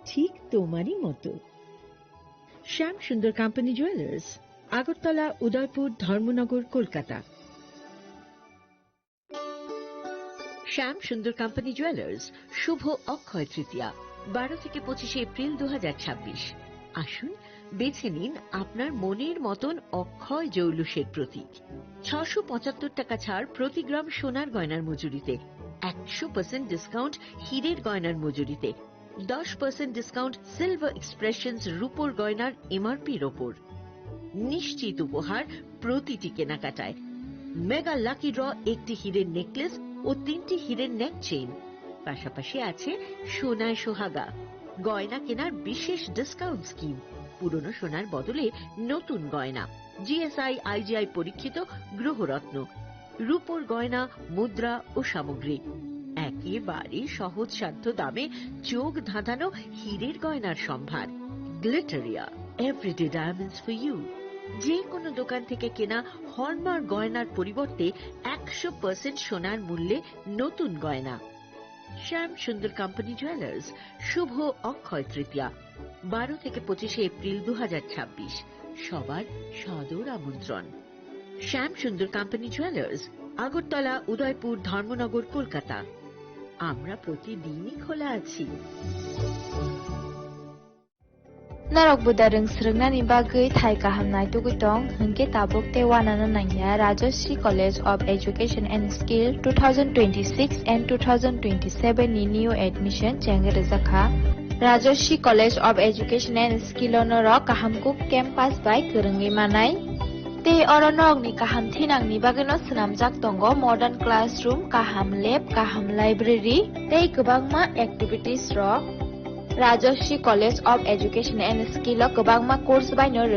ঠিক তোমারই মতো। শ্যাম সুন্দর কোম্পানি জুয়েলার্স, আগরতলা, উদয়পুর, ধর্মনগর, কলকাতা। শ্যাম সুন্দর কোম্পানি জুয়েলার্স, শুভ অক্ষয় তৃতীয়া, 12 থেকে 25 এপ্রিল 2026। আসুন বেছে নিন আপনার মনের মতন অক্ষয় জৌলুসের প্রতীক। 675 টাকা ছাড় প্রতি গ্রাম সোনার গয়নার মজুরিতে, 100% ডিসকাউন্ট হীরের গয়নার মজুরিতে, 10% ডিসকাউন্ট সিলভার এক্সপ্রেশনস রূপোর গয়নার এমআরপির ওপর। নিশ্চিত উপহার প্রতিটি কেনাকাটায়। মেগা লাকি ড্র, একটি হীরের নেকলেস ও 3টি হীরের নেক চেইন। পাশাপাশি আছে সোনায় সোহাগা। গয়না কেনার বিশেষ ডিসকাউন্ট স্কিম, পুরনো সোনার বদলে নতুন গয়না, জিএসআই আইজিআই পরীক্ষিত গ্রহরত্ন, রূপোর গয়না, মুদ্রা ও সামগ্রী, একেবারে সহজসাধ্য দামে চোখ ধাঁধানো হীরের গয়নার সম্ভার। Glitteria, everyday diamonds for you. যে কোনো দোকান থেকে কেনা হলমার্ক গয়নার পরিবর্তে 100% সোনার মূল্যে নতুন গয়না। শ্যাম সুন্দর কোম্পানি জুয়েলার্স, শুভ অক্ষয় তৃতীয়া, 12 থেকে 25 এপ্রিল 2026। সবার সাদর আমন্ত্রণ। শ্যাম সুন্দর কোম্পানি জুয়েলার্স, আগরতলা, উদয়পুর, ধর্মনগর, কলকাতা। আমরা প্রতিদিনই খোলা আছি। Narok budareng srengna bagui thai kahamnai tugutong hingke tabuk te wanana nangya Rajashri College of Education and Skill 2026 and 2027 ni new admission chengre zakha Rajashri College of Education and Skill onoro kahamkuk campus by kerengli manai te oronok ni kaham thinang ni bageno snamjak tongo modern classroom, kaham lab, kaham library tei kwbangma activities rok Rajashri College of Education and Skill o kwbangma course baino